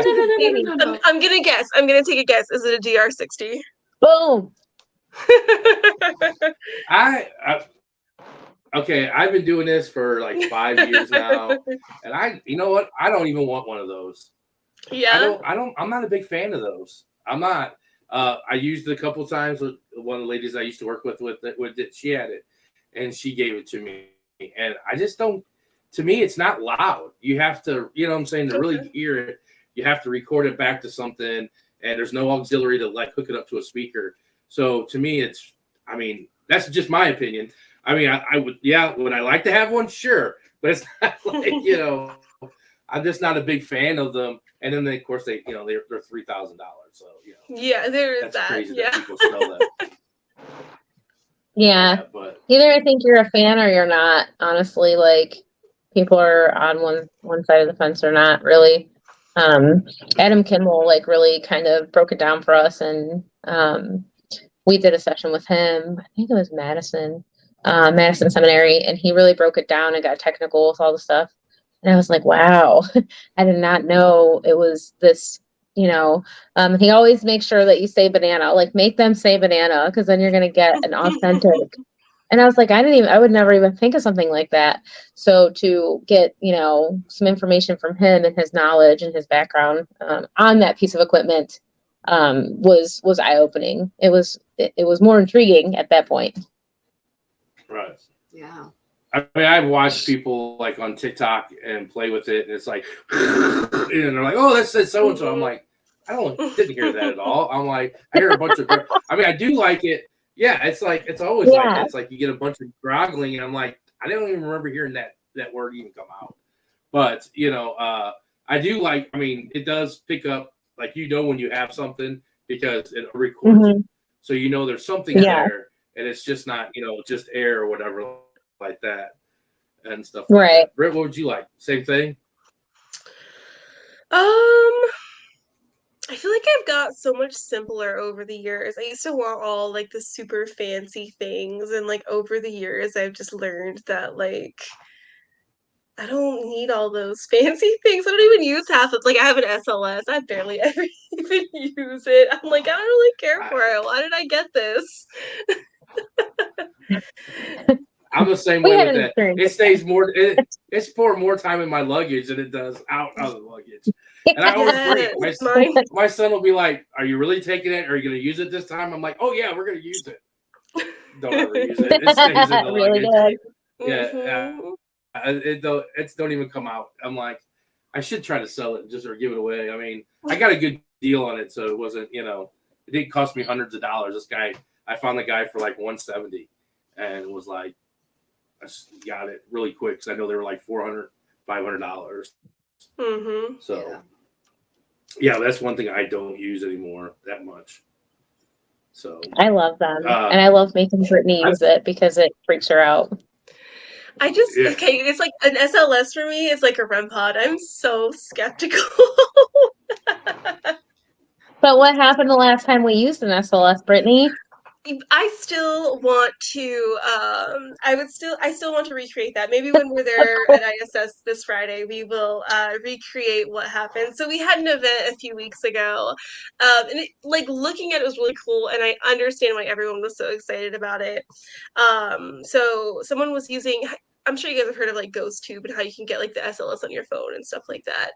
fine. I'm gonna guess. I'm gonna take a guess. Is it a DR60? Boom. Okay, I've been doing this for like 5 years now, and you know what? I don't even want one of those. Yeah. I'm not a big fan of those. I'm not. I used it a couple times with one of the ladies I used to work with it. She had it, and she gave it to me, and I just don't. To me, it's not loud. You have to, you know what I'm saying, to really hear it, you have to record it back to something, and there's no auxiliary to like hook it up to a speaker. So to me, that's just my opinion. I mean, I would, would I like to have one? Sure. But it's not like, I'm just not a big fan of them. And then of course they're $3,000. So, yeah, there is that's that. crazy Yeah. that people sell that. Yeah. But Either I think you're a fan or you're not. Honestly, like people are on one side of the fence or not really. Adam Kimball like really kind of broke it down for us, and we did a session with him. I think it was Madison Seminary, and he really broke it down and got technical with all the stuff. And I was like, wow, I did not know it was this. He always makes sure that you say banana, like make them say banana, because then you're gonna get an authentic. And I was like, I would never even think of something like that. So to get, some information from him and his knowledge and his background on that piece of equipment was eye-opening. It was more intriguing at that point. right. Yeah. I mean, I've watched people like on TikTok and play with it, and it's like, and they're like, "Oh, that says so and so." I'm like, didn't hear that at all. I'm like, I hear a bunch of. I mean, I do like it. Yeah, it's always like that. It's like you get a bunch of groggling, and I'm like, I don't even remember hearing that word even come out. But I do like. I mean, it does pick up like when you have something because it records it, so there's something there, and it's just not just air or whatever like that and stuff. Like right. that. Britt, what would you like? Same thing. I feel like I've got so much simpler over the years. I used to want all like the super fancy things, and like over the years I've just learned that like I don't need all those fancy things. I don't even use half of like I have an SLS. I barely ever even use it. I'm like, I don't really care for it. Why did I get this? I'm the same way with that. It stays more. It's for more time in my luggage than it does out of the luggage. And I always bring it. My son will be like, "Are you really taking it? Are you going to use it this time?" I'm like, "Oh yeah, we're going to use it." Don't ever use it. It stays in the really luggage. Good. Yeah, it don't even come out. I'm like, I should try to sell it or give it away. I mean, I got a good deal on it, so it wasn't. It didn't cost me hundreds of dollars. I found the guy for like $170, and was like. I got it really quick because I know they were like $400, $500. So, yeah, that's one thing I don't use anymore that much. So I love them, and I love making Brittany use it because it freaks her out. It's like an SLS for me. It's like a REM pod. I'm so skeptical. But what happened the last time we used an SLS, Brittany? I still want to. I still want to recreate that. Maybe when we're there at ISS this Friday, we will recreate what happened. So we had an event a few weeks ago, and looking at it was really cool, and I understand why everyone was so excited about it. So someone was using. I'm sure you guys have heard of like Ghost Tube and how you can get like the SLS on your phone and stuff like that.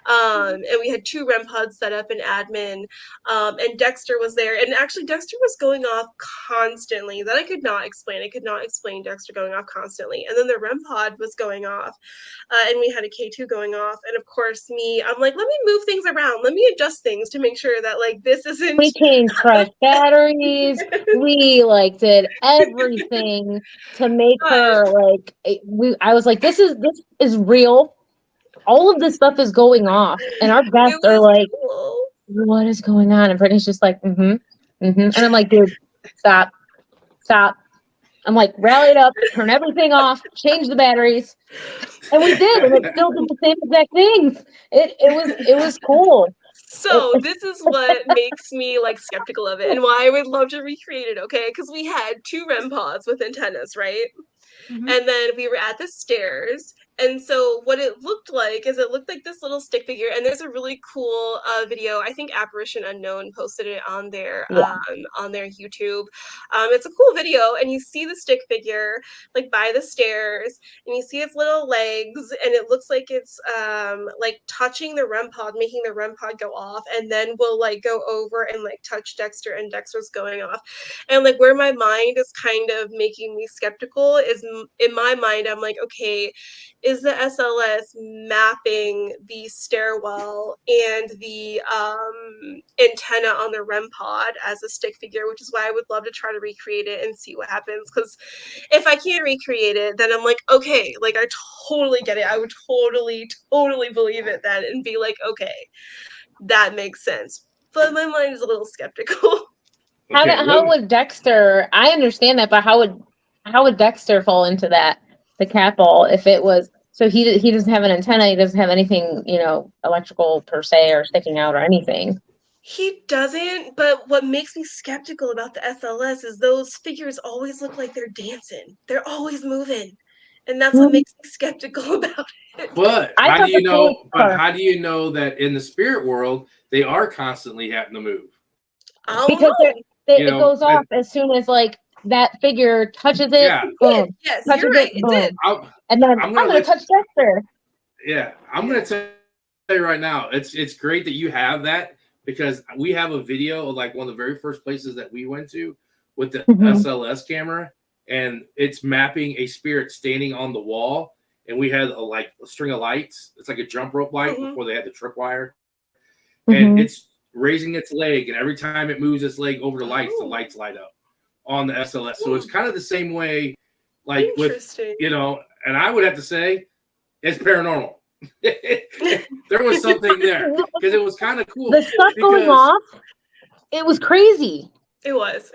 And we had 2 REM pods set up in admin, and Dexter was there. And actually Dexter was going off constantly. That I could not explain. I could not explain Dexter going off constantly. And then the REM pod was going off, and we had a K2 going off. And of course I'm like, let me move things around. Let me adjust things to make sure that like this isn't. We changed fresh batteries. We like did everything to make her like. I was like, this is real. All of this stuff is going off, and our guests are like, cool. What is going on? And Brittany's just like, and I'm like, dude, stop. I'm like, rally it up, turn everything off, change the batteries, and we did, and it still did the same exact things. It was cool. So this is what makes me like skeptical of it, and why I would love to recreate it. Okay, because we had 2 REM pods with antennas, right? Mhm. And then we were at the stairs. And so what it looked like is it looked like this little stick figure. And there's a really cool video. I think Apparition Unknown posted it on Yeah. their YouTube. It's a cool video, and you see the stick figure like by the stairs, and you see its little legs, and it looks like it's like touching the REM pod, making the REM pod go off, and then will like go over and like touch Dexter, and Dexter's going off. And like where my mind is kind of making me skeptical is in my mind, I'm like, okay, is the SLS mapping the stairwell and the antenna on the REM pod as a stick figure, which is why I would love to try to recreate it and see what happens. Because if I can't recreate it, then I'm like, okay, like I totally get it. I would totally believe it then and be like, okay, that makes sense. But my mind is a little skeptical. How would Dexter? I understand that, but how would Dexter fall into that, the cat ball, if it was? So he doesn't have an antenna. He doesn't have anything, electrical per se or sticking out or anything. He doesn't, but what makes me skeptical about the SLS is those figures always look like they're dancing. They're always moving. And that's what makes me skeptical about it. But how do you know? But how do you know that in the spirit world they are constantly having to move? Because it goes off as soon as like that figure touches it. Yeah. Boom. Yes, touches you're right. it. Boom. And then I'm gonna touch Dexter. Yeah, I'm gonna tell you right now. It's great that you have that, because we have a video of like one of the very first places that we went to with the SLS camera, and it's mapping a spirit standing on the wall, and we had a string of lights. It's like a jump rope light before they had the tripwire, and it's raising its leg, and every time it moves its leg over the lights light up on the SLS. So it's kind of the same way, like with and I would have to say it's paranormal. There was something there because it was kind of cool. The stuff going off, it was crazy. It was.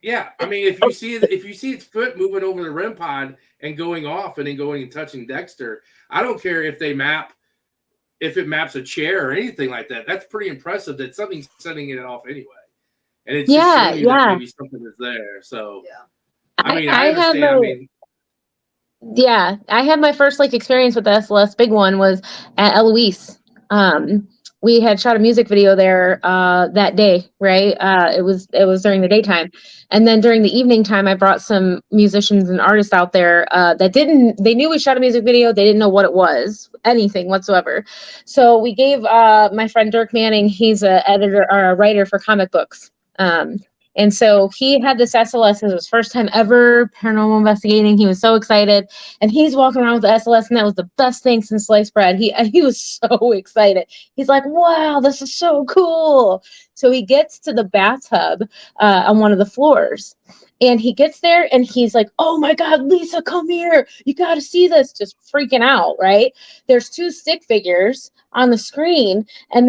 Yeah, I mean, if you see its foot moving over the REM pod and going off, and then going and touching Dexter, I don't care if it maps a chair or anything like that. That's pretty impressive that something's setting it off anyway, and it's just showing you that maybe something is there. So I mean, I understand. I had my first experience with the SLS. Big one was at Eloise. We had shot a music video there that day, right? It was during the daytime, and then during the evening time, I brought some musicians and artists out there they knew we shot a music video. They didn't know what it was, anything whatsoever. So we gave my friend Dirk Manning. He's a editor or a writer for comic books. And so he had this SLS. It was his first time ever paranormal investigating. He was so excited. And he's walking around with the SLS, and that was the best thing since sliced bread. He was so excited. He's like, wow, this is so cool. So he gets to the bathtub on one of the floors. And he gets there, and he's like, oh, my God, Lisa, come here. You got to see this. Just freaking out, right? There's two stick figures on the screen, and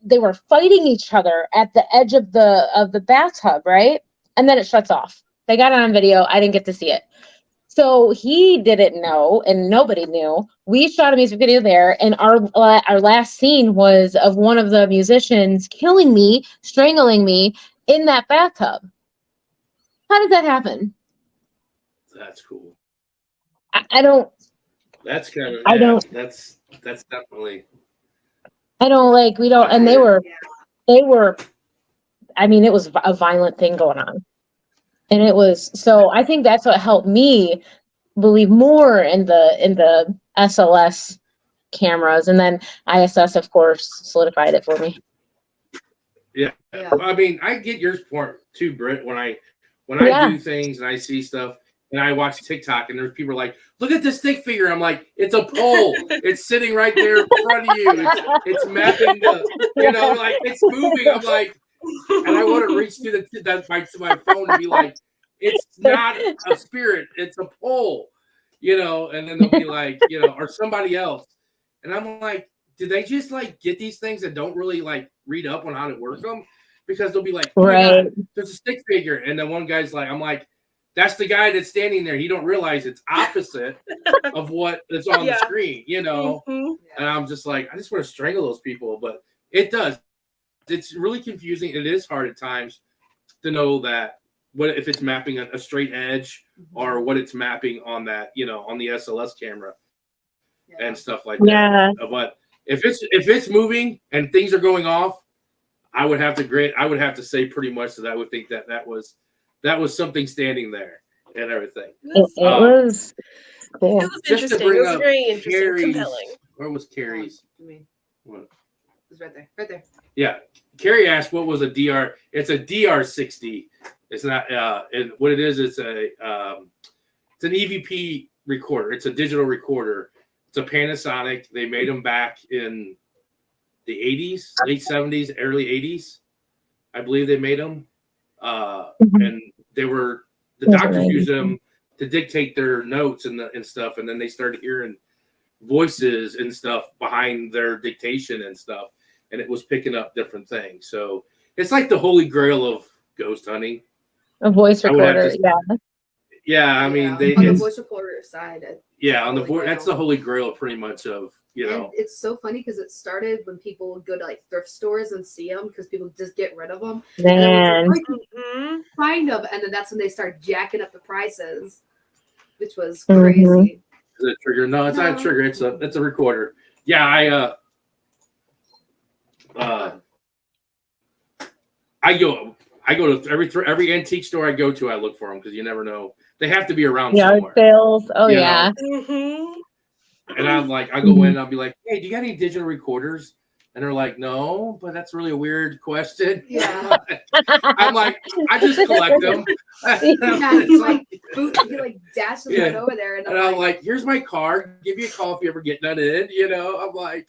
they were fighting each other at the edge of the bathtub, right? And then it shuts off. They got it on video. I didn't get to see it. So he didn't know, and nobody knew. We shot a music video there, and our last scene was of one of the musicians killing me, strangling me in that bathtub. How did that happen? That's cool. I don't. That's kind of. I don't. That's definitely. I don't we don't, and they were, I mean, it was a violent thing going on. And it was, so I think that's what helped me believe more in the SLS cameras. And then ISS, of course, solidified it for me. Yeah. I mean, I get your point too, Britt, when I do things and I see stuff, and I watch TikTok, and there's people like, look at this stick figure. I'm like, it's a pole. It's sitting right there in front of you. It's mapping it's moving. I'm like, and I want to reach to my phone and be like, it's not a spirit. It's a pole, and then they'll be like, or somebody else. And I'm like, did they just get these things and don't really read up on how to work them? Because they'll be like, oh my God, there's a stick figure. And then one guy's like, I'm like, that's the guy that's standing there. He don't realize it's opposite of what is on the screen, And I'm just like, I just want to strangle those people. But it does. It's really confusing. It is hard at times to know that what if it's mapping a straight edge or what it's mapping on that, on the SLS camera and stuff like that. Yeah. But if it's moving and things are going off, I would have to say pretty much that I would think that was something standing there and everything. It was cool. It was Just to interesting. bring It was up very interesting, Carrie's, compelling. where was Carrie's? What? It's right there. Yeah, Carrie asked what was a DR. It's a DR60. It's not. And what it is, it's an EVP recorder. It's a digital recorder. It's a Panasonic. They made them back in the 80s, late 70s, early 80s. I believe they made them. And the doctors used them to dictate their notes and stuff. And then they started hearing voices and stuff behind their dictation and stuff. And it was picking up different things. So it's like the holy grail of ghost hunting. A voice recorder, yeah. Yeah, I mean, on the voice recorder side. On the voice, that's the holy grail, pretty much of And it's so funny because it started when people would go to like thrift stores and see them because people just get rid of them. Man, and find them, and then that's when they start jacking up the prices, which was crazy. Is it a trigger? No, it's not a trigger. It's a recorder. Yeah, I go to every antique store I go to. I look for them because you never know. They have to be around somewhere. Sales. Oh yeah. And I'm like, I go in and I'll be like, hey, do you got any digital recorders? And they're like, no, but that's really a weird question. Yeah. I'm like, I just collect them. He dashes right over there, and I'm like, here's my card. Give me a call if you ever get none in. I'm like,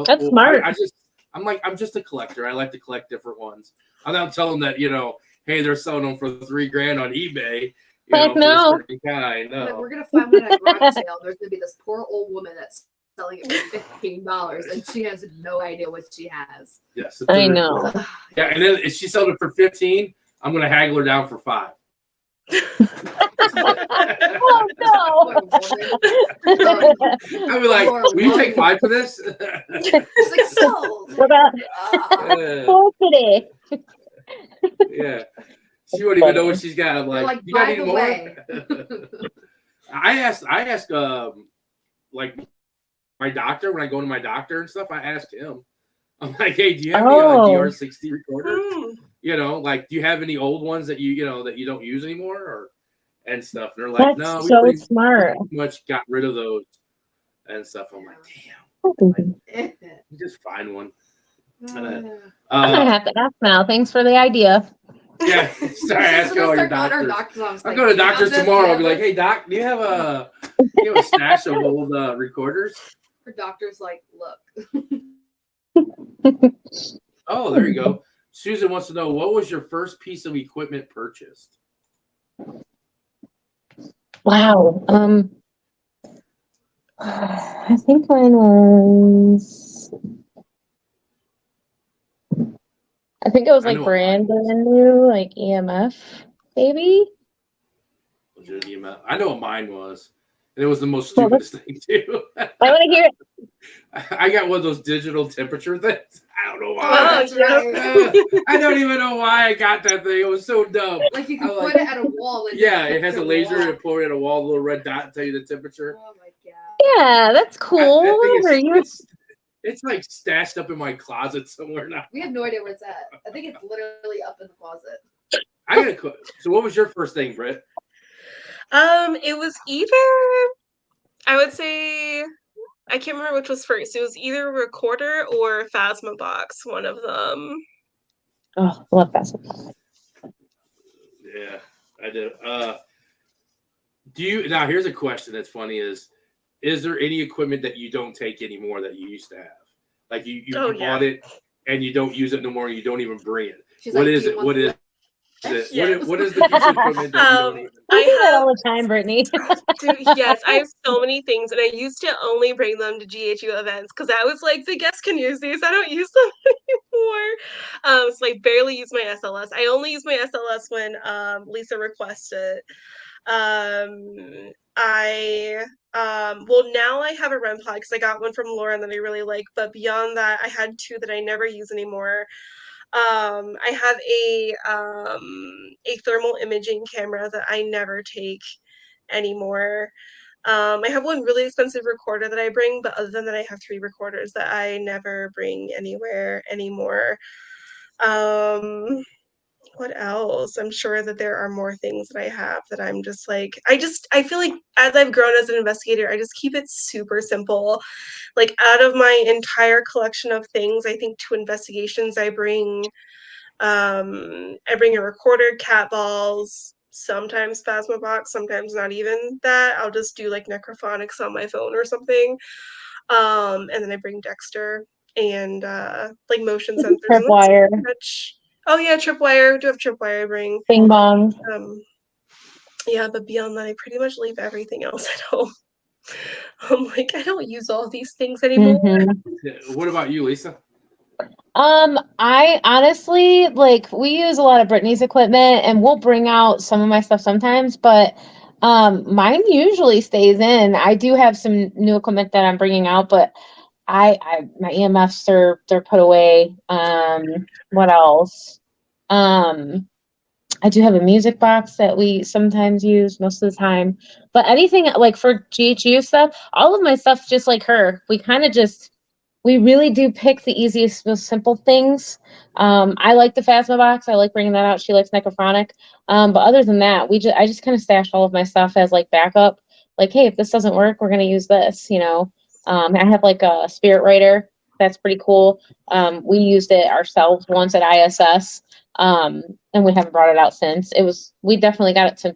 that's smart. I'm just a collector. I like to collect different ones. I'm not telling them that, hey, they're selling them for $3,000 on eBay. No. We're gonna find one at garage sale. There's gonna be this poor old woman that's selling it for $15, and she has no idea what she has. Yes, I know. Yeah, and then if she sold it for $15, I'm gonna haggle her down for $5. Oh no! I'll be like, will you take $5 for this? She's like, sold. What about today? Yeah. She won't even know what she's got. I'm like, you got any more? I asked like my doctor when I go to my doctor and stuff. I asked him. I'm like, hey, do you have any DR60 recorder? Do you have any old ones that you don't use anymore and stuff? And they're like, that's no, we so smart. pretty much got rid of those and stuff. I'm like, damn, just find one. I'm gonna have to ask now. Thanks for the idea. Yeah, sorry, ask all your doctors. I'll go to doctors tomorrow. I'll be like, hey, doc, do you have a stash of old recorders? Her doctor's like, look. Oh, there you go. Susan wants to know, what was your first piece of equipment purchased? Wow. I think mine was. I think it was like brand new, like EMF, maybe. Was it EMF? I know what mine was. And it was the most stupidest thing, too. I want to hear it. I got one of those digital temperature things. I don't know why. Oh, that's right. I don't even know why I got that thing. It was so dumb. Like you can put it at a wall. And it has a laser and pour it at a wall, a little red dot, and tell you the temperature. Oh, my God. Yeah, that's cool. It's like stashed up in my closet somewhere now. We have no idea where it's at. I think it's literally up in the closet. So what was your first thing, Britt? It was either, I would say, I can't remember which was first. It was either a recorder or Phasma box, one of them. Oh, I love Phasma. Yeah, I do. Now here's a question that's funny is there any equipment that you don't take anymore that you used to have? Like you bought it and you don't use it no more, and you don't even bring it. What is it? What is the piece of equipment that you don't even? I do that all the time, Brittany. Dude, yes, I have so many things, and I used to only bring them to GHU events because I was like, the guests can use these. I don't use them anymore. So I barely use my SLS. I only use my SLS when Lisa requests it. Now I have a REM pod because I got one from Lauren that I really like, but beyond that, I had two that I never use anymore. I have a thermal imaging camera that I never take anymore. I have one really expensive recorder that I bring, but other than that, I have 3 recorders that I never bring anywhere anymore. What else? I'm sure that there are more things that I have that I'm just like, I feel like as I've grown as an investigator, I just keep it super simple. Like out of my entire collection of things, I think to investigations, I bring a recorder, cat balls, sometimes Phasma box, sometimes not even that. I'll just do like necrophonics on my phone or something. And then I bring Dexter and like motion sensors. And that's Tripwire, pretty much. Oh yeah, tripwire. I do have tripwire. I bring. bing bong. Yeah, but beyond that, I pretty much leave everything else at home. I'm like, I don't use all these things anymore. What about you, Lisa? I honestly, like, we use a lot of Brittany's equipment and we'll bring out some of my stuff sometimes, but mine usually stays in. I do have some new equipment that I'm bringing out, but my EMFs they're put away. What else? I do have a music box that we sometimes use most of the time, but anything like for GHU stuff, all of my stuff, just like her, we really do pick the easiest, most simple things. I like the Phasma box. I like bringing that out. She likes necrophonic. But other than that, I just kind of stash all of my stuff as like backup. Like, hey, if this doesn't work, we're going to use this, you know. I have like a spirit writer. That's pretty cool. We used it ourselves once at ISS. And we haven't brought it out since. We definitely got it to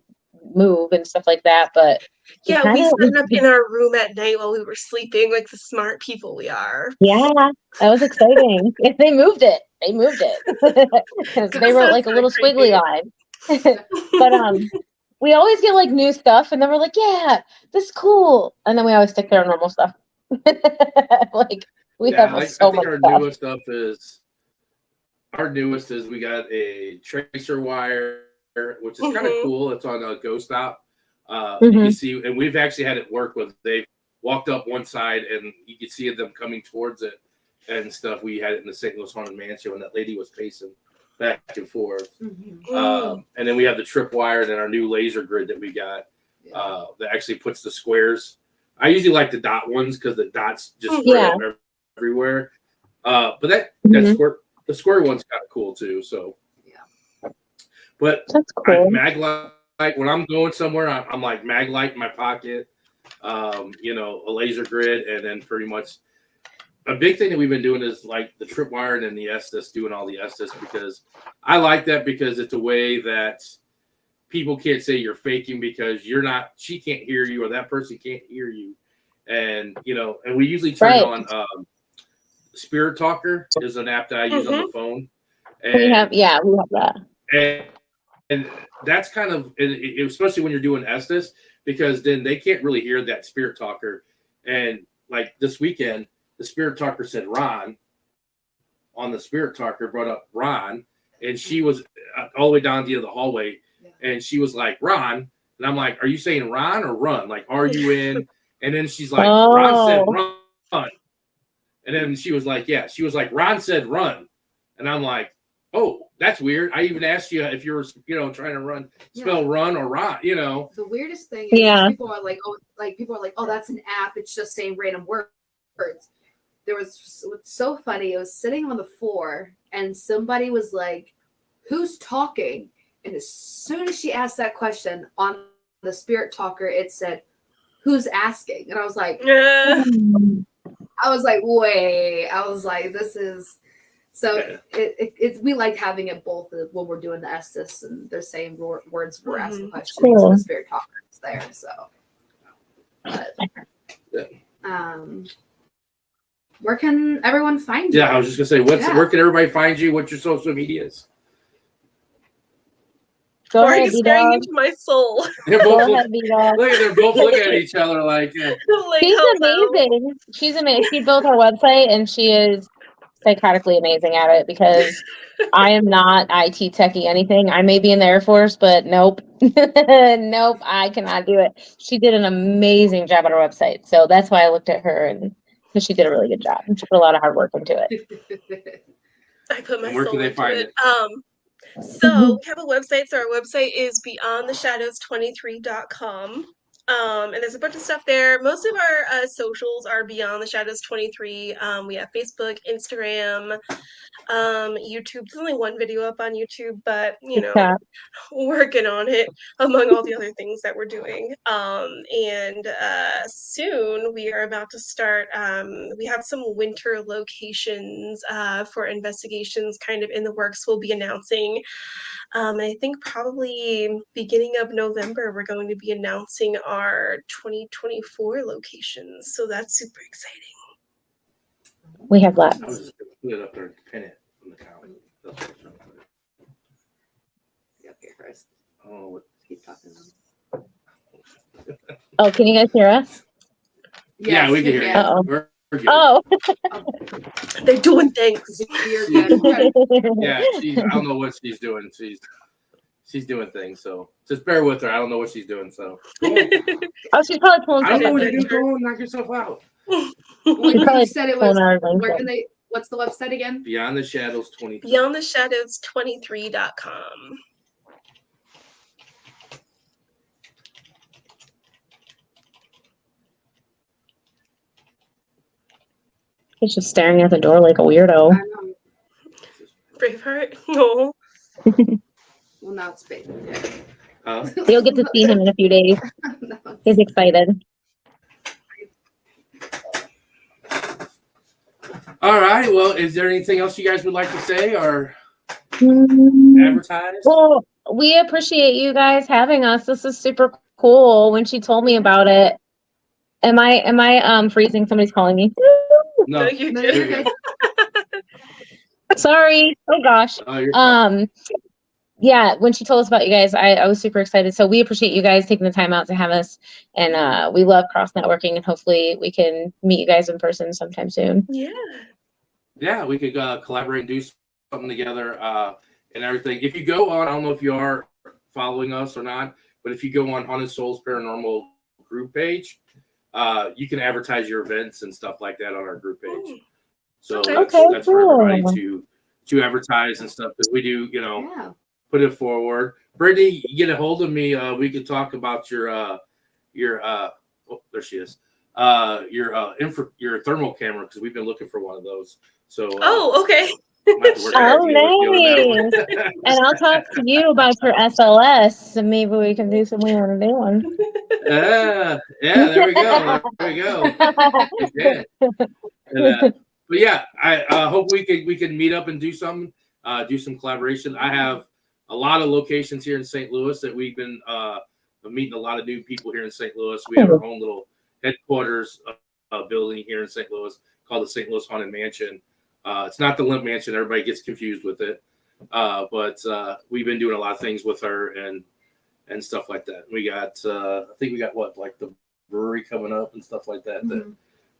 move and stuff like that, but yeah, we set it up in our room at night while we were sleeping, like the smart people we are. Yeah, that was exciting. They moved it. Because they wrote like a little squiggly line. But we always get like new stuff, and then we're like, yeah, this is cool, and then we always stick to our normal stuff. Like we have so much our stuff. Newest is we got a tracer wire, which is kind of cool. It's on a Ghost Stop. You can see, and we've actually had it work with. They walked up one side, and you could see them coming towards it and stuff. We had it in the St. Louis Haunted Mansion when that lady was pacing back and forth. And then we have the tripwire, and then our new laser grid that we got that actually puts the squares. I usually like the dot ones because the dots just spread everywhere. But the square one's kind of cool too. So but that's cool. Mag light, when I'm going somewhere, I'm like mag light in my pocket. You know, a laser grid, and then pretty much a big thing that we've been doing is like the tripwire and then the Estes, doing all the Estes, because I like that because it's a way that people can't say you're faking because she can't hear you or that person can't hear you. And, you know, and we usually turn on Spirit Talker is an app that I use on the phone. And we have that. And that's kind of, especially when you're doing Estes, because then they can't really hear that Spirit Talker. And like this weekend, the Spirit Talker said Ron on the Spirit Talker, brought up Ron, and she was all the way down the end of the hallway, and she was like, Ron. And I'm like, are you saying Ron or run? Like, are you in? And then she's like, Ron said run. And then she was like, yeah. She was like, Ron said run. And I'm like, oh, that's weird. I even asked you if you were, you know, trying to spell run or Ron, you know. The weirdest thing is people are like, oh, that's an app. It's just saying random words. There was what's so funny. It was sitting on the floor, and somebody was like, "Who's talking?" And as soon as she asked that question on the Spirit Talker, it said, "Who's asking?" And I was like, wait. I was like, this is so. We like having it both when we're doing the Estes and they're saying words, we're asking questions. Cool. And the Spirit Talker is there. So, but, where can everyone find you? Yeah, I was just gonna say, where can everybody find you? What's your social medias? Go Why ahead, are you staring into my soul? They're both looking at each other like, she's amazing. She's amazing. She built our website, and she is psychotically amazing at it because I am not IT techie anything. I may be in the Air Force, but nope. Nope, I cannot do it. She did an amazing job on our website. So that's why I looked at her, and she did a really good job. And she put a lot of hard work into it. I put my And where soul can they into find it. it? So we have a website. So our website is beyondtheshadows23.com. And there's a bunch of stuff there. Most of our socials are Beyond the Shadows 23. We have Facebook, Instagram, YouTube. There's only one video up on YouTube, but you know, TikTok. working on it among all the other things that we're doing. And soon we are about to start. We have some winter locations for investigations kind of in the works. We'll be announcing. I think probably beginning of November, we're going to be announcing our 2024 locations. So that's super exciting. We have lots. I was just going to put it up there and pin it on the calendar. That's what I was trying to put it. Up here first. Oh, what? Keep talking. Oh, can you guys hear us? Yeah, we can hear you. Uh-oh. We're good. Oh. They're doing things. You're good. Yeah, I don't know what she's doing. She's doing things, so just bear with her. I don't know what she's doing, so. Oh, she's probably pulling I don't know something. what you're doing. Go on, knock yourself out. When She's you probably said it pulling was, our where link. can they? What's the website again? Beyond the Shadows 23. Beyondtheshadows23.com. He's just staring at the door like a weirdo. I know. Braveheart? No. Well, now it's big. You'll get to see him in a few days. No. He's excited. All right. Well, is there anything else you guys would like to say or advertise? Well, we appreciate you guys having us. This is super cool. When she told me about it, am I freezing? Somebody's calling me. No. You No, did. you're good. Sorry. Oh gosh. Oh, you're fine. Yeah, when she told us about you guys, I was super excited. So we appreciate you guys taking the time out to have us, and we love cross networking, and hopefully we can meet you guys in person sometime soon. Yeah, we could collaborate and do something together and everything. If you go on, I don't know if you are following us or not, but if you go on Haunted Souls Paranormal group page, you can advertise your events and stuff like that on our group page. So that's for everybody to advertise and stuff, because we do, put it forward. Brittany, you get a hold of me. We could talk about your oh, there she is. Your thermal camera, because we've been looking for one of those. So okay. Oh, nice. And I'll talk to you about your SLS, and maybe we can do something on a day one. Yeah, there we go. There we go. Okay. But yeah, I hope we can meet up and do something, do some collaboration. I have a lot of locations here in St. Louis that we've been meeting a lot of new people here in St. Louis. We have our own little headquarters building here in St. Louis called the St. Louis Haunted Mansion. It's not the Limp Mansion. Everybody gets confused with it. But we've been doing a lot of things with her and stuff like that. We got, I think we got like the brewery coming up and stuff like that that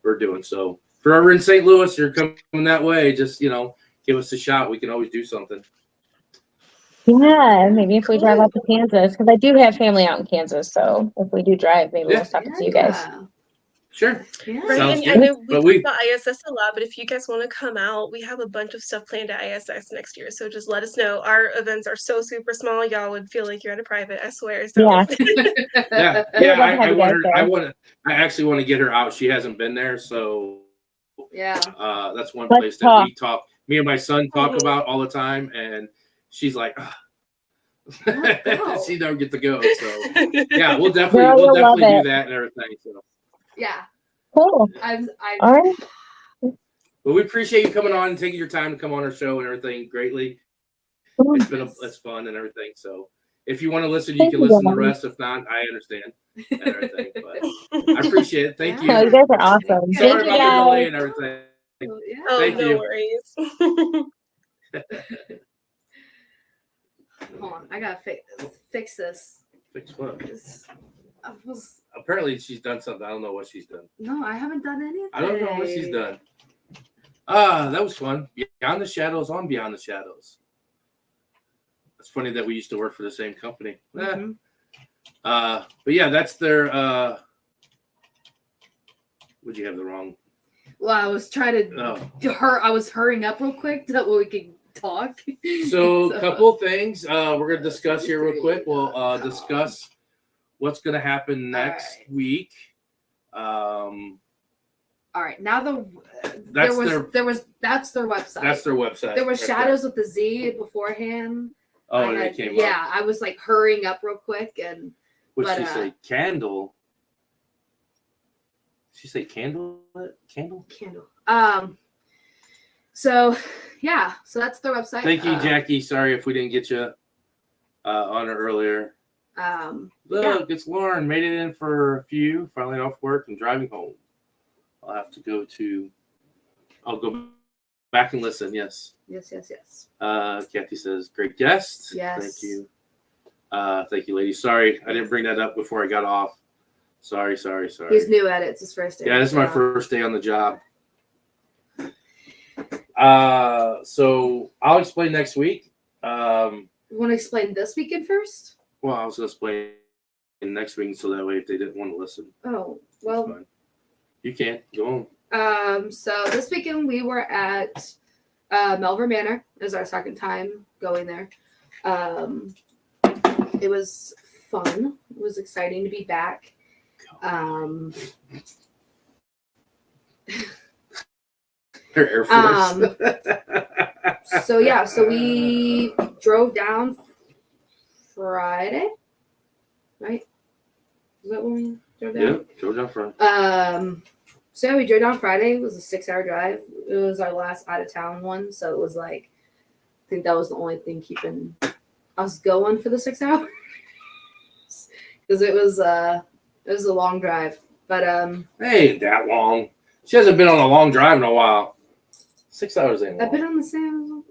we're doing. So if you're ever in St. Louis, you're coming that way, just, give us a shot. We can always do something. Yeah, maybe if we drive out to Kansas, because I do have family out in Kansas. So if we do drive, maybe we'll stop and see you guys. Sure. Yeah. Right, Sounds and I know good. we talk about ISS a lot, but if you guys want to come out, we have a bunch of stuff planned at ISS next year. So just let us know. Our events are so super small, y'all would feel like you're at a private, I swear. So. Yeah. I actually want to get her out. She hasn't been there, so that's one place that we talk. Me and my son talk about all the time, and she's like, she don't get to go. So yeah, we'll definitely do that and everything. So. Yeah. Cool. All right. Well, we appreciate you coming on and taking your time to come on our show and everything greatly. It's fun and everything. So if you want to listen, you can listen to the rest. If not, I understand and everything. But I appreciate it. Thank you. Oh, you guys are awesome. Sorry Thank you, about the delay guys. and everything. Oh, Thank no you. worries. Hold on, I gotta fix this. Fix what? I was, Apparently she's done something. I don't know what she's done. no, I haven't done anything. I don't know what she's done. That was fun. Beyond the Shadows on Beyond the Shadows. It's funny that we used to work for the same company. But yeah, that's their would you have the wrong? Well, I was trying to I was hurrying up real quick so that we could talk. So a couple of things we're going to discuss here real quick. We'll discuss what's going to happen next week. All right, now That's that's their website. That's their website. There was Shadowz with the Z beforehand. Oh, and it came up. Yeah, I was like hurrying up real quick and. What did she say? Candle. Did she say candle? Candle. So yeah, so that's their website. Thank you, Jackie. Sorry if we didn't get you on it earlier. Look, it's Lauren. Made it in for a few. Finally off work and driving home. I'll have to go to. I'll go back and listen. Yes. Yes. Kathy says, "Great guest." Yes. Thank you. Thank you, ladies. Sorry, I didn't bring that up before I got off. Sorry. He's new at it. It's his first day. Yeah, this is my first day on the job. So I'll explain next week. You want to explain this weekend first? Well, I was going to explain next week so that way if they didn't want to listen. Oh, well. You can. Go on. So this weekend we were at Melver Manor. It was our second time going there. It was fun. It was exciting to be back. Air Force. So we drove down Friday, right? Is that when we drove down? Yep, drove down Friday. So we drove down Friday. It was a 6-hour drive. It was our last out of town one, so it was like I think that was the only thing keeping us going for the 6 hours because it was a long drive. But hey, ain't that long. She hasn't been on a long drive in a while. 6 hours ain't long. I've been on the same.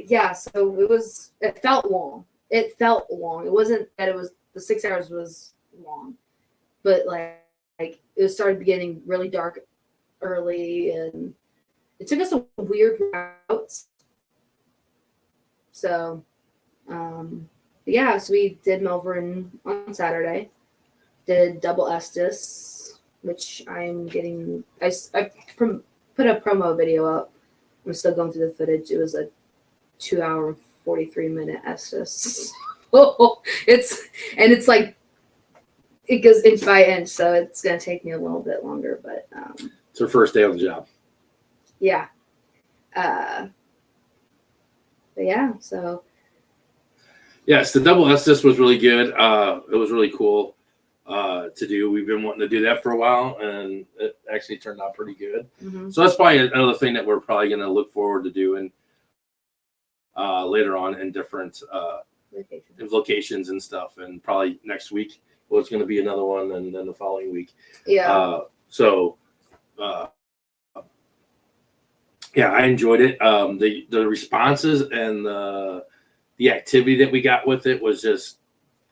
Yeah. So it felt long. It felt long. It wasn't that it was the 6 hours was long, but like it started getting really dark early, and it took us a weird route. So, so we did Melbourne on Saturday. Did double Estes, which I'm getting. I put a promo video up. I'm still going through the footage. It was a 2-hour and 43-minute Estes. It's like it goes inch by inch, so it's gonna take me a little bit longer. But it's her first day on the job. Yeah. But yeah. So. Yes, the double Estes was really good. It was really cool to do. We've been wanting to do that for a while, and it actually turned out pretty good. Mm-hmm. So that's probably another thing that we're probably going to look forward to doing later on in different locations and stuff. And probably next week, it's going to be another one, and then the following week. Yeah. I enjoyed it. The responses and the activity that we got with it was just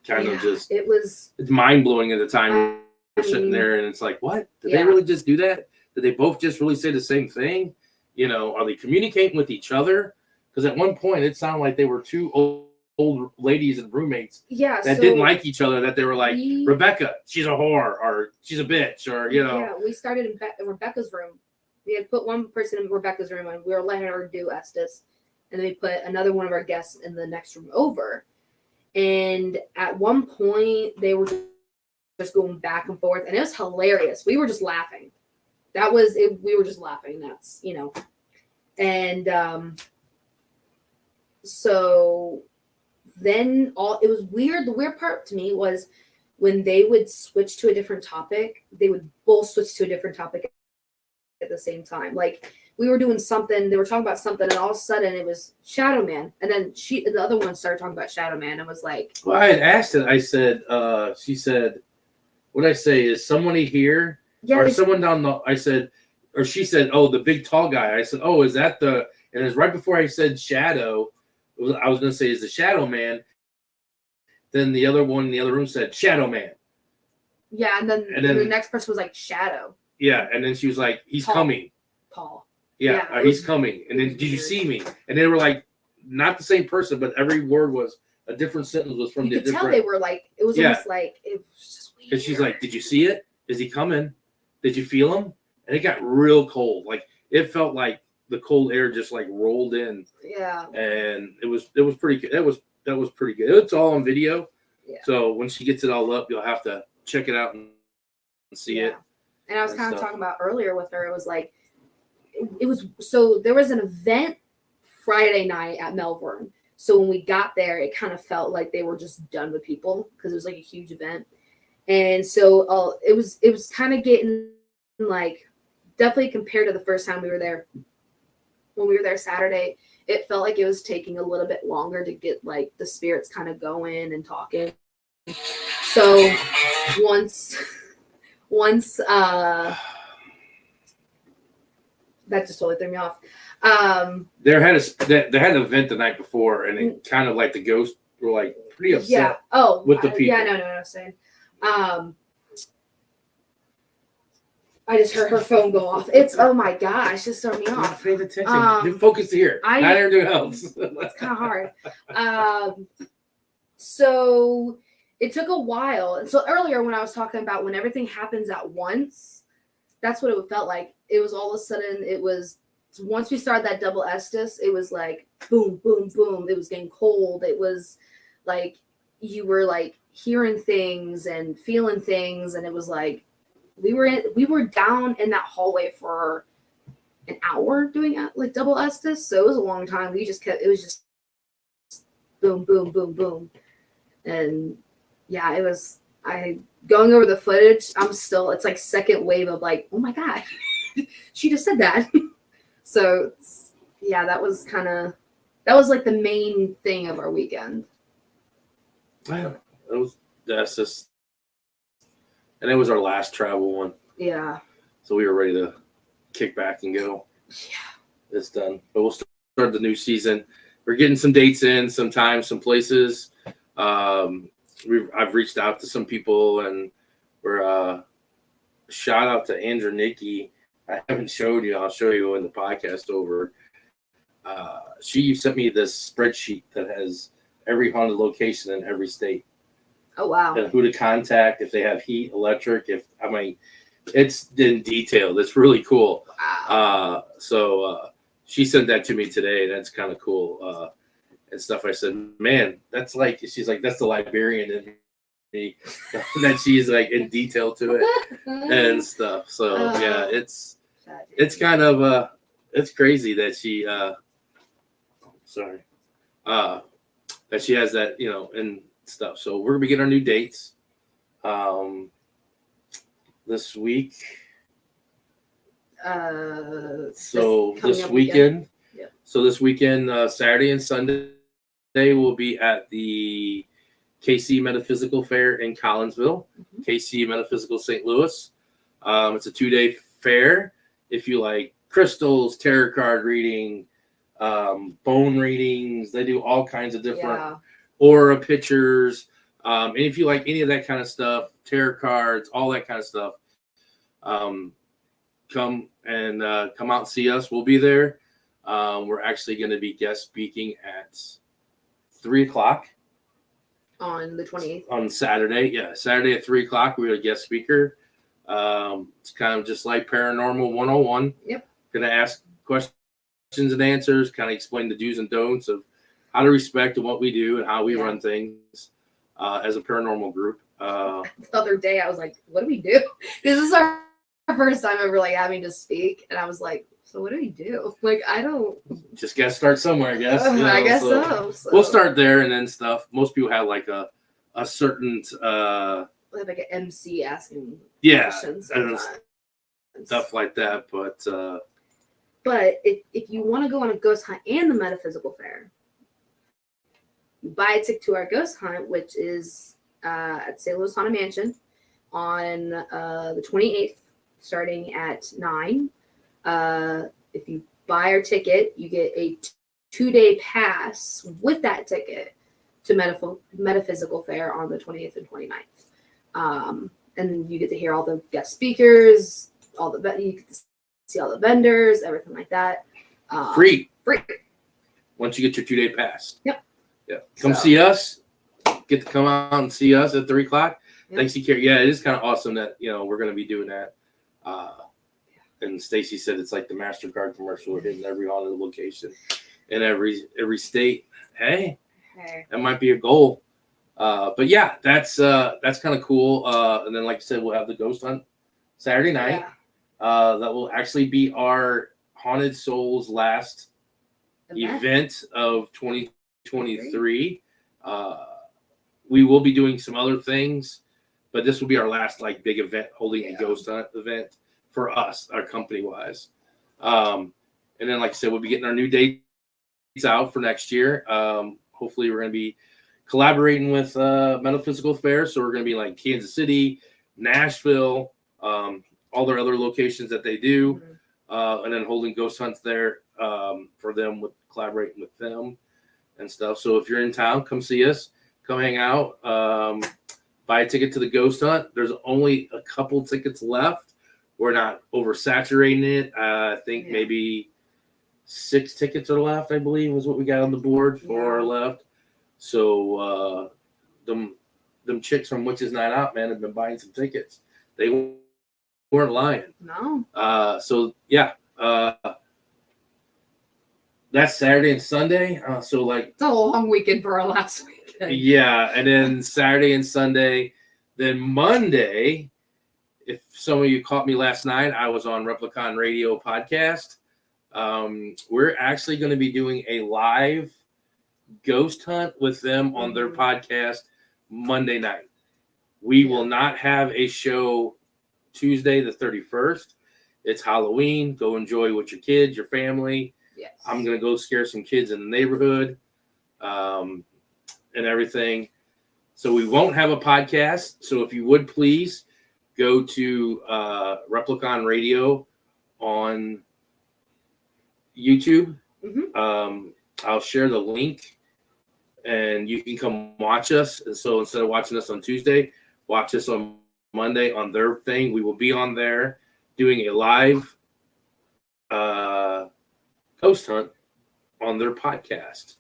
it's mind blowing at the time. We're sitting there and it's like, what? Did they really just do that? Did they both just really say the same thing? You know, are they communicating with each other? Because at one point it sounded like they were two old ladies and roommates that didn't like each other, that they were like, Rebecca, she's a whore, or she's a bitch, or, you know. Yeah, we started in Rebecca's room. We had put one person in Rebecca's room and we were letting her do Estes. And then we put another one of our guests in the next room over. And at one point, they were just going back and forth. And it was hilarious. We were just laughing. That was it. We were just laughing. That's, you know. And so then it was weird. The weird part to me was when they would switch to a different topic, they would both switch to a different topic at the same time. Like, we were doing something, they were talking about something, and all of a sudden it was Shadow Man. And then the other one started talking about Shadow Man and was like, well, I had asked it. I said, she said, what did I say? Is somebody here? Yeah. Or someone down the, I said, or she said, oh, the big tall guy. I said, oh, is that and it was right before I said Shadow. I was going to say, is the Shadow Man. Then the other one in the other room said Shadow Man. Yeah. And then the next person was like Shadow. Yeah. And then she was like, he's coming. Paul. Yeah, he's coming. And then, did you see me? And they were like, not the same person, but every word was a different sentence was from the different. You could tell they were like, it was almost like, it was just weird. And she's like, did you see it? Is he coming? Did you feel him? And it got real cold. Like, it felt like the cold air just like rolled in, Yeah. and it was pretty good. That was pretty good. It's all on video, Yeah. so when she gets it all up, you'll have to check it out and see it. And I was and kind of stuff. talking about earlier with her. It was like, it was, so there was an event Friday night at Melbourne. So when we got there, it kind of felt like they were just done with people because it was like a huge event. And so it was kind of getting like, definitely compared to the first time we were there, when we were there Saturday, it felt like it was taking a little bit longer to get like the spirits kind of going and talking. So once that just totally threw me off. They had an event the night before, and it kind of like the ghosts were like pretty upset. Yeah. Oh, with the people. Yeah, I know what I was saying. I just heard her phone go off. It's, oh my gosh, just threw me Not off. paying attention. Focus here. Not everything else. It's kind of hard. So it took a while. And so earlier when I was talking about when everything happens at once, that's what it felt like. It was all of a sudden, it was, once we started that double Estes, it was like boom, boom, boom. It was getting cold. It was like you were like hearing things and feeling things, and it was like we were down in that hallway for an hour doing like double Estes. So it was a long time. We just kept, it was just boom, boom, boom, boom. And yeah, it was, going over the footage, it's like second wave of like, oh my God, she just said that. So yeah, that was like the main thing of our weekend. That's just, and it was our last travel one. Yeah. So we were ready to kick back and go. Yeah. It's done. But we'll start the new season. We're getting some dates in, some times, some places. I've reached out to some people, and we're shout out to Andrew Nicky. I haven't showed you. I'll show you when the podcast over. She sent me this spreadsheet that has every haunted location in every state. Oh wow! And who to contact, if they have heat, electric. It's in detail. It's really cool. Wow. So she sent that to me today. That's kind of cool. And stuff. I said, man, that's like, she's like, that's the Liberian in me. That she's like in detail to it and stuff. So yeah, it's kind of it's crazy that she that she has that, and stuff. So we're gonna get our new dates this week. This weekend. Yeah. So this weekend, Saturday and Sunday, will be at the KC Metaphysical Fair in Collinsville, KC Metaphysical St. Louis. It's a 2-day fair. If you like crystals, tarot card reading, bone readings, they do all kinds of different aura pictures. And if you like any of that kind of stuff, tarot cards, all that kind of stuff, come out and see us. We'll be there. We're actually going to be guest speaking at 3:00 on the 28th. On Saturday. Yeah, Saturday at 3:00. We're a guest speaker. It's kind of just like Paranormal 101. Yep. Going to ask questions and answers, kind of explain the do's and don'ts of how to respect and what we do and how we run things as a paranormal group. The other day, I was like, what do we do? This is our first time ever like having to speak. And I was like, so what do we do? Like, I don't. Just got to start somewhere, I guess. I guess so. We'll start there and then stuff. Most people have like a certain. We have like an MC asking questions. And stuff like that. But if you want to go on a ghost hunt and the metaphysical fair, you buy a ticket to our ghost hunt, which is at St. Louis Haunted Mansion on the 28th, starting at 9. If you buy our ticket, you get a 2-day pass with that ticket to Metaphysical Fair on the 28th and 29th. And you get to hear all the guest speakers, you get to see all the vendors, everything like that. Free. Free. Once you get your 2-day pass. Yep. Yeah. Come see us. Get to come out and see us at 3:00. Yep. Thanks, you care. Yeah, it is kind of awesome that we're going to be doing that. And Stacy said it's like the MasterCard commercial. We're hitting every haunted location in every state. Hey, that might be a goal. But yeah, that's kind of cool. And then, like I said, we'll have the ghost hunt Saturday night. That will actually be our Haunted Souls last event of 2023. We will be doing some other things, but this will be our last like big event, holding a ghost hunt event for us, our company wise. And then, like I said, we'll be getting our new dates out for next year. Hopefully, we're going to be collaborating with Metaphysical Affairs. So we're going to be like Kansas City, Nashville, all their other locations that they do, and then holding ghost hunts there for them, with collaborating with them and stuff. So if you're in town, come see us, come hang out, buy a ticket to the ghost hunt. There's only a couple tickets left. We're not oversaturating it. I think maybe 6 tickets are left, I believe, was what we got on the board for left. So them chicks from Witches Night Out, man, have been buying some tickets. They weren't lying. No. So yeah, that's Saturday and Sunday. So like, it's a long weekend for our last weekend. Yeah, and then Saturday and Sunday, then Monday. If some of you caught me last night, I was on Replicon Radio podcast. We're actually going to be doing a live ghost hunt with them on their podcast Monday night. We will not have a show Tuesday the 31st. It's Halloween. Go enjoy with your kids, your family. Yes. I'm going to go scare some kids in the neighborhood and everything. So we won't have a podcast. So if you would please go to Replicon Radio on YouTube. I'll share the link and you can come watch us. And so instead of watching us on Tuesday, watch us on Monday on their thing. We will be on there doing a live ghost hunt on their podcast.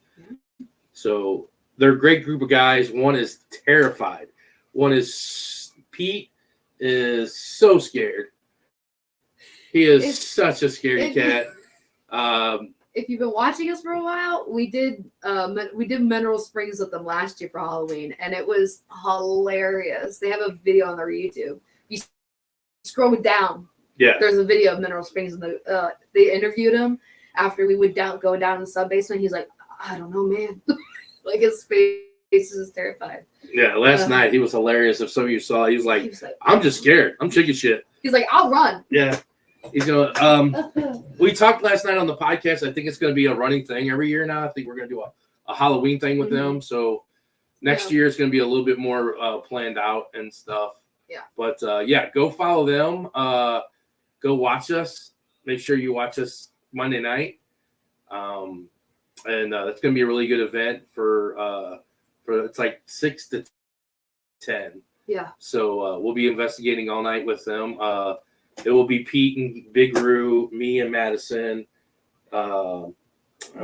So they're a great group of guys. One is terrified. One is Pete is so scared. He is such a scaredy cat. If you've been watching us for a while, we did Mineral Springs with them last year for Halloween, and it was hilarious. They have a video on their YouTube. You scroll down. Yeah. There's a video of Mineral Springs, and they interviewed him after we would go down in the sub basement. He's like, I don't know, man. Like his face is terrified. Yeah, last night he was hilarious. If some of you saw, he was like, I'm just scared. I'm chicken shit. He's like, I'll run. Yeah. He's gonna we talked last night on the podcast. I think it's gonna be a running thing every year now. I think we're gonna do a Halloween thing with them. So next year it's gonna be a little bit more planned out and stuff. Yeah. But go follow them. Go watch us. Make sure you watch us Monday night. And that's gonna be a really good event for it's like 6 to 10. Yeah. So we'll be investigating all night with them. It will be Pete and Big Roo, me and Madison. And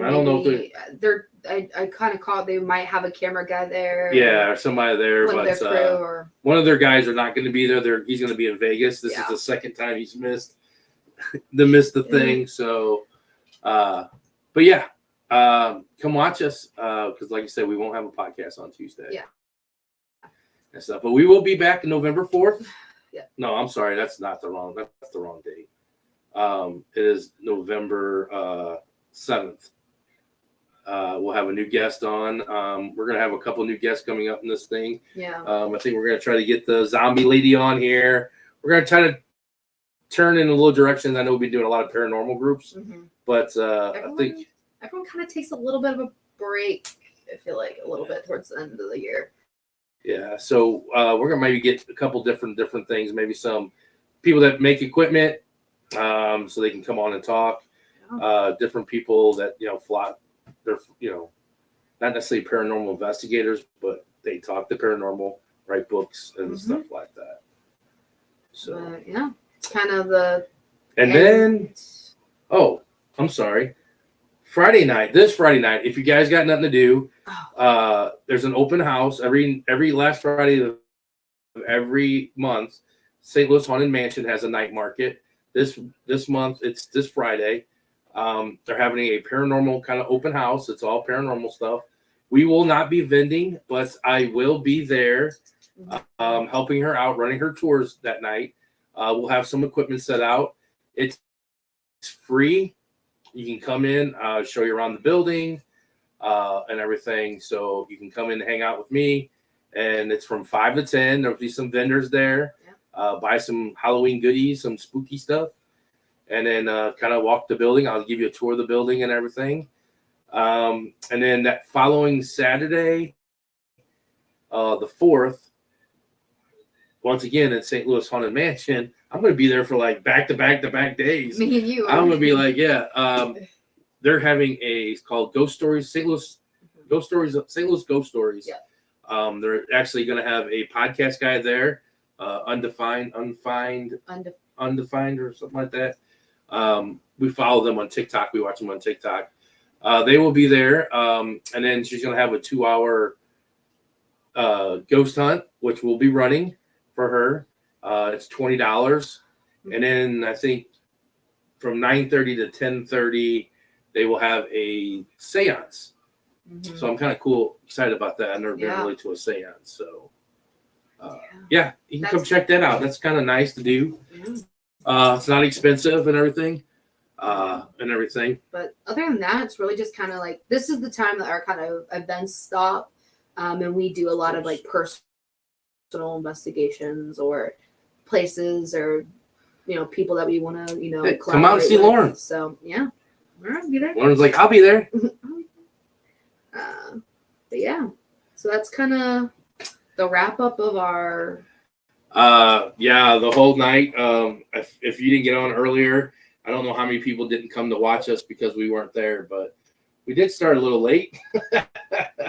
I don't know if they're I kind of caught they might have a camera guy there. Yeah, or somebody there. One of their crew or one of their guys are not going to be there. He's going to be in Vegas. This is the second time he's missed the thing. So, but yeah, come watch us because, like I said, we won't have a podcast on Tuesday. Yeah. And stuff, but we will be back November 4th. Yeah. No, I'm sorry, that's the wrong date. It is November 7th. We'll have a new guest on. We're gonna have a couple new guests coming up in this thing. Yeah. I think we're gonna try to get the zombie lady on here. We're gonna try to turn in a little direction. I know we've been doing a lot of paranormal groups, but I think everyone kind of takes a little bit of a break. I feel like a little bit towards the end of the year. Yeah, so we're gonna maybe get a couple different things. Maybe some people that make equipment, so they can come on and talk. Different people that fly. They're not necessarily paranormal investigators, but they talk to paranormal, write books and stuff like that. So yeah, kind of the. And then, I'm sorry. This Friday night, if you guys got nothing to do, there's an open house every last Friday of every month. St. Louis Haunted Mansion has a night market. this month. It's this Friday. They're having a paranormal kind of open house. It's all paranormal stuff. We will not be vending, but I will be there, helping her out, running her tours that night. We'll have some equipment set out. It's free. You can come in, show you around the building, and everything. So you can come in and hang out with me. And it's from 5 to 10. There'll be some vendors there. Buy some Halloween goodies, some spooky stuff, and then kind of walk the building. I'll give you a tour of the building and everything. And then that following Saturday, the 4th, once again at St. Louis Haunted Mansion, I'm going to be there for like back-to-back days. Me and you. I'm going to be like, they're having it's called Ghost Stories, St. Louis Ghost Stories. Yeah. They're actually going to have a podcast guy there, undefined or something like that. We follow them on TikTok. We watch them on TikTok. They will be there. And then she's going to have a 2-hour ghost hunt, which we'll be running for her. It's $20. And then I think from 9:30 to 10:30, they will have a seance. Mm-hmm. So I'm kind of excited about that. I've never been really to a seance. So, you can come check that out. That's kind of nice to do. It's not expensive and everything. But other than that, it's really just kind of like, this is the time that our kind of events stop. And we do a lot of like personal investigations or places or, people that we want to, hey, come out and see Lauren. So, yeah. All right, be there. Lauren's like, I'll be there. But yeah, so that's kind of the wrap up of our. The whole night. If you didn't get on earlier, I don't know how many people didn't come to watch us because we weren't there, but we did start a little late.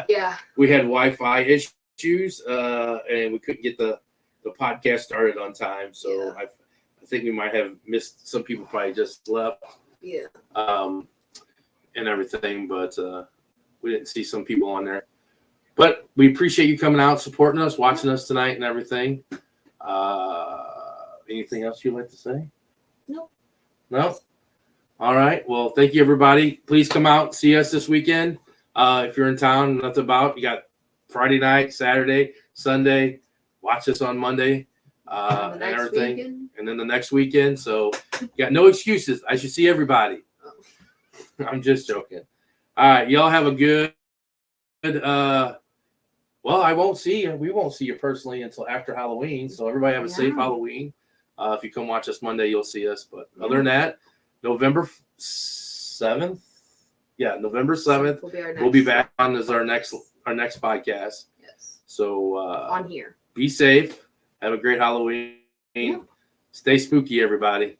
Yeah. We had Wi-Fi issues, and we couldn't get the podcast started on time. So I think we might have missed some people. Probably just left. Yeah. And everything, but we didn't see some people on there. But we appreciate you coming out, supporting us, watching us tonight, and everything. Anything else you'd like to say? No? All right. Well, thank you, everybody. Please come out and see us this weekend. If you're in town, nothing about. You got Friday night, Saturday, Sunday. Watch us on Monday and everything. Weekend. And then the next weekend. So you got no excuses. I should see everybody. Oh. I'm just joking. All right. Y'all have a good we won't see you personally until after Halloween. So everybody have a safe Halloween. If you come watch us Monday, you'll see us. But other than that, November 7th. Yeah, November 7th. We'll be back on as our next podcast. Yes. So on here. Be safe. Have a great Halloween. Yeah. Stay spooky, everybody.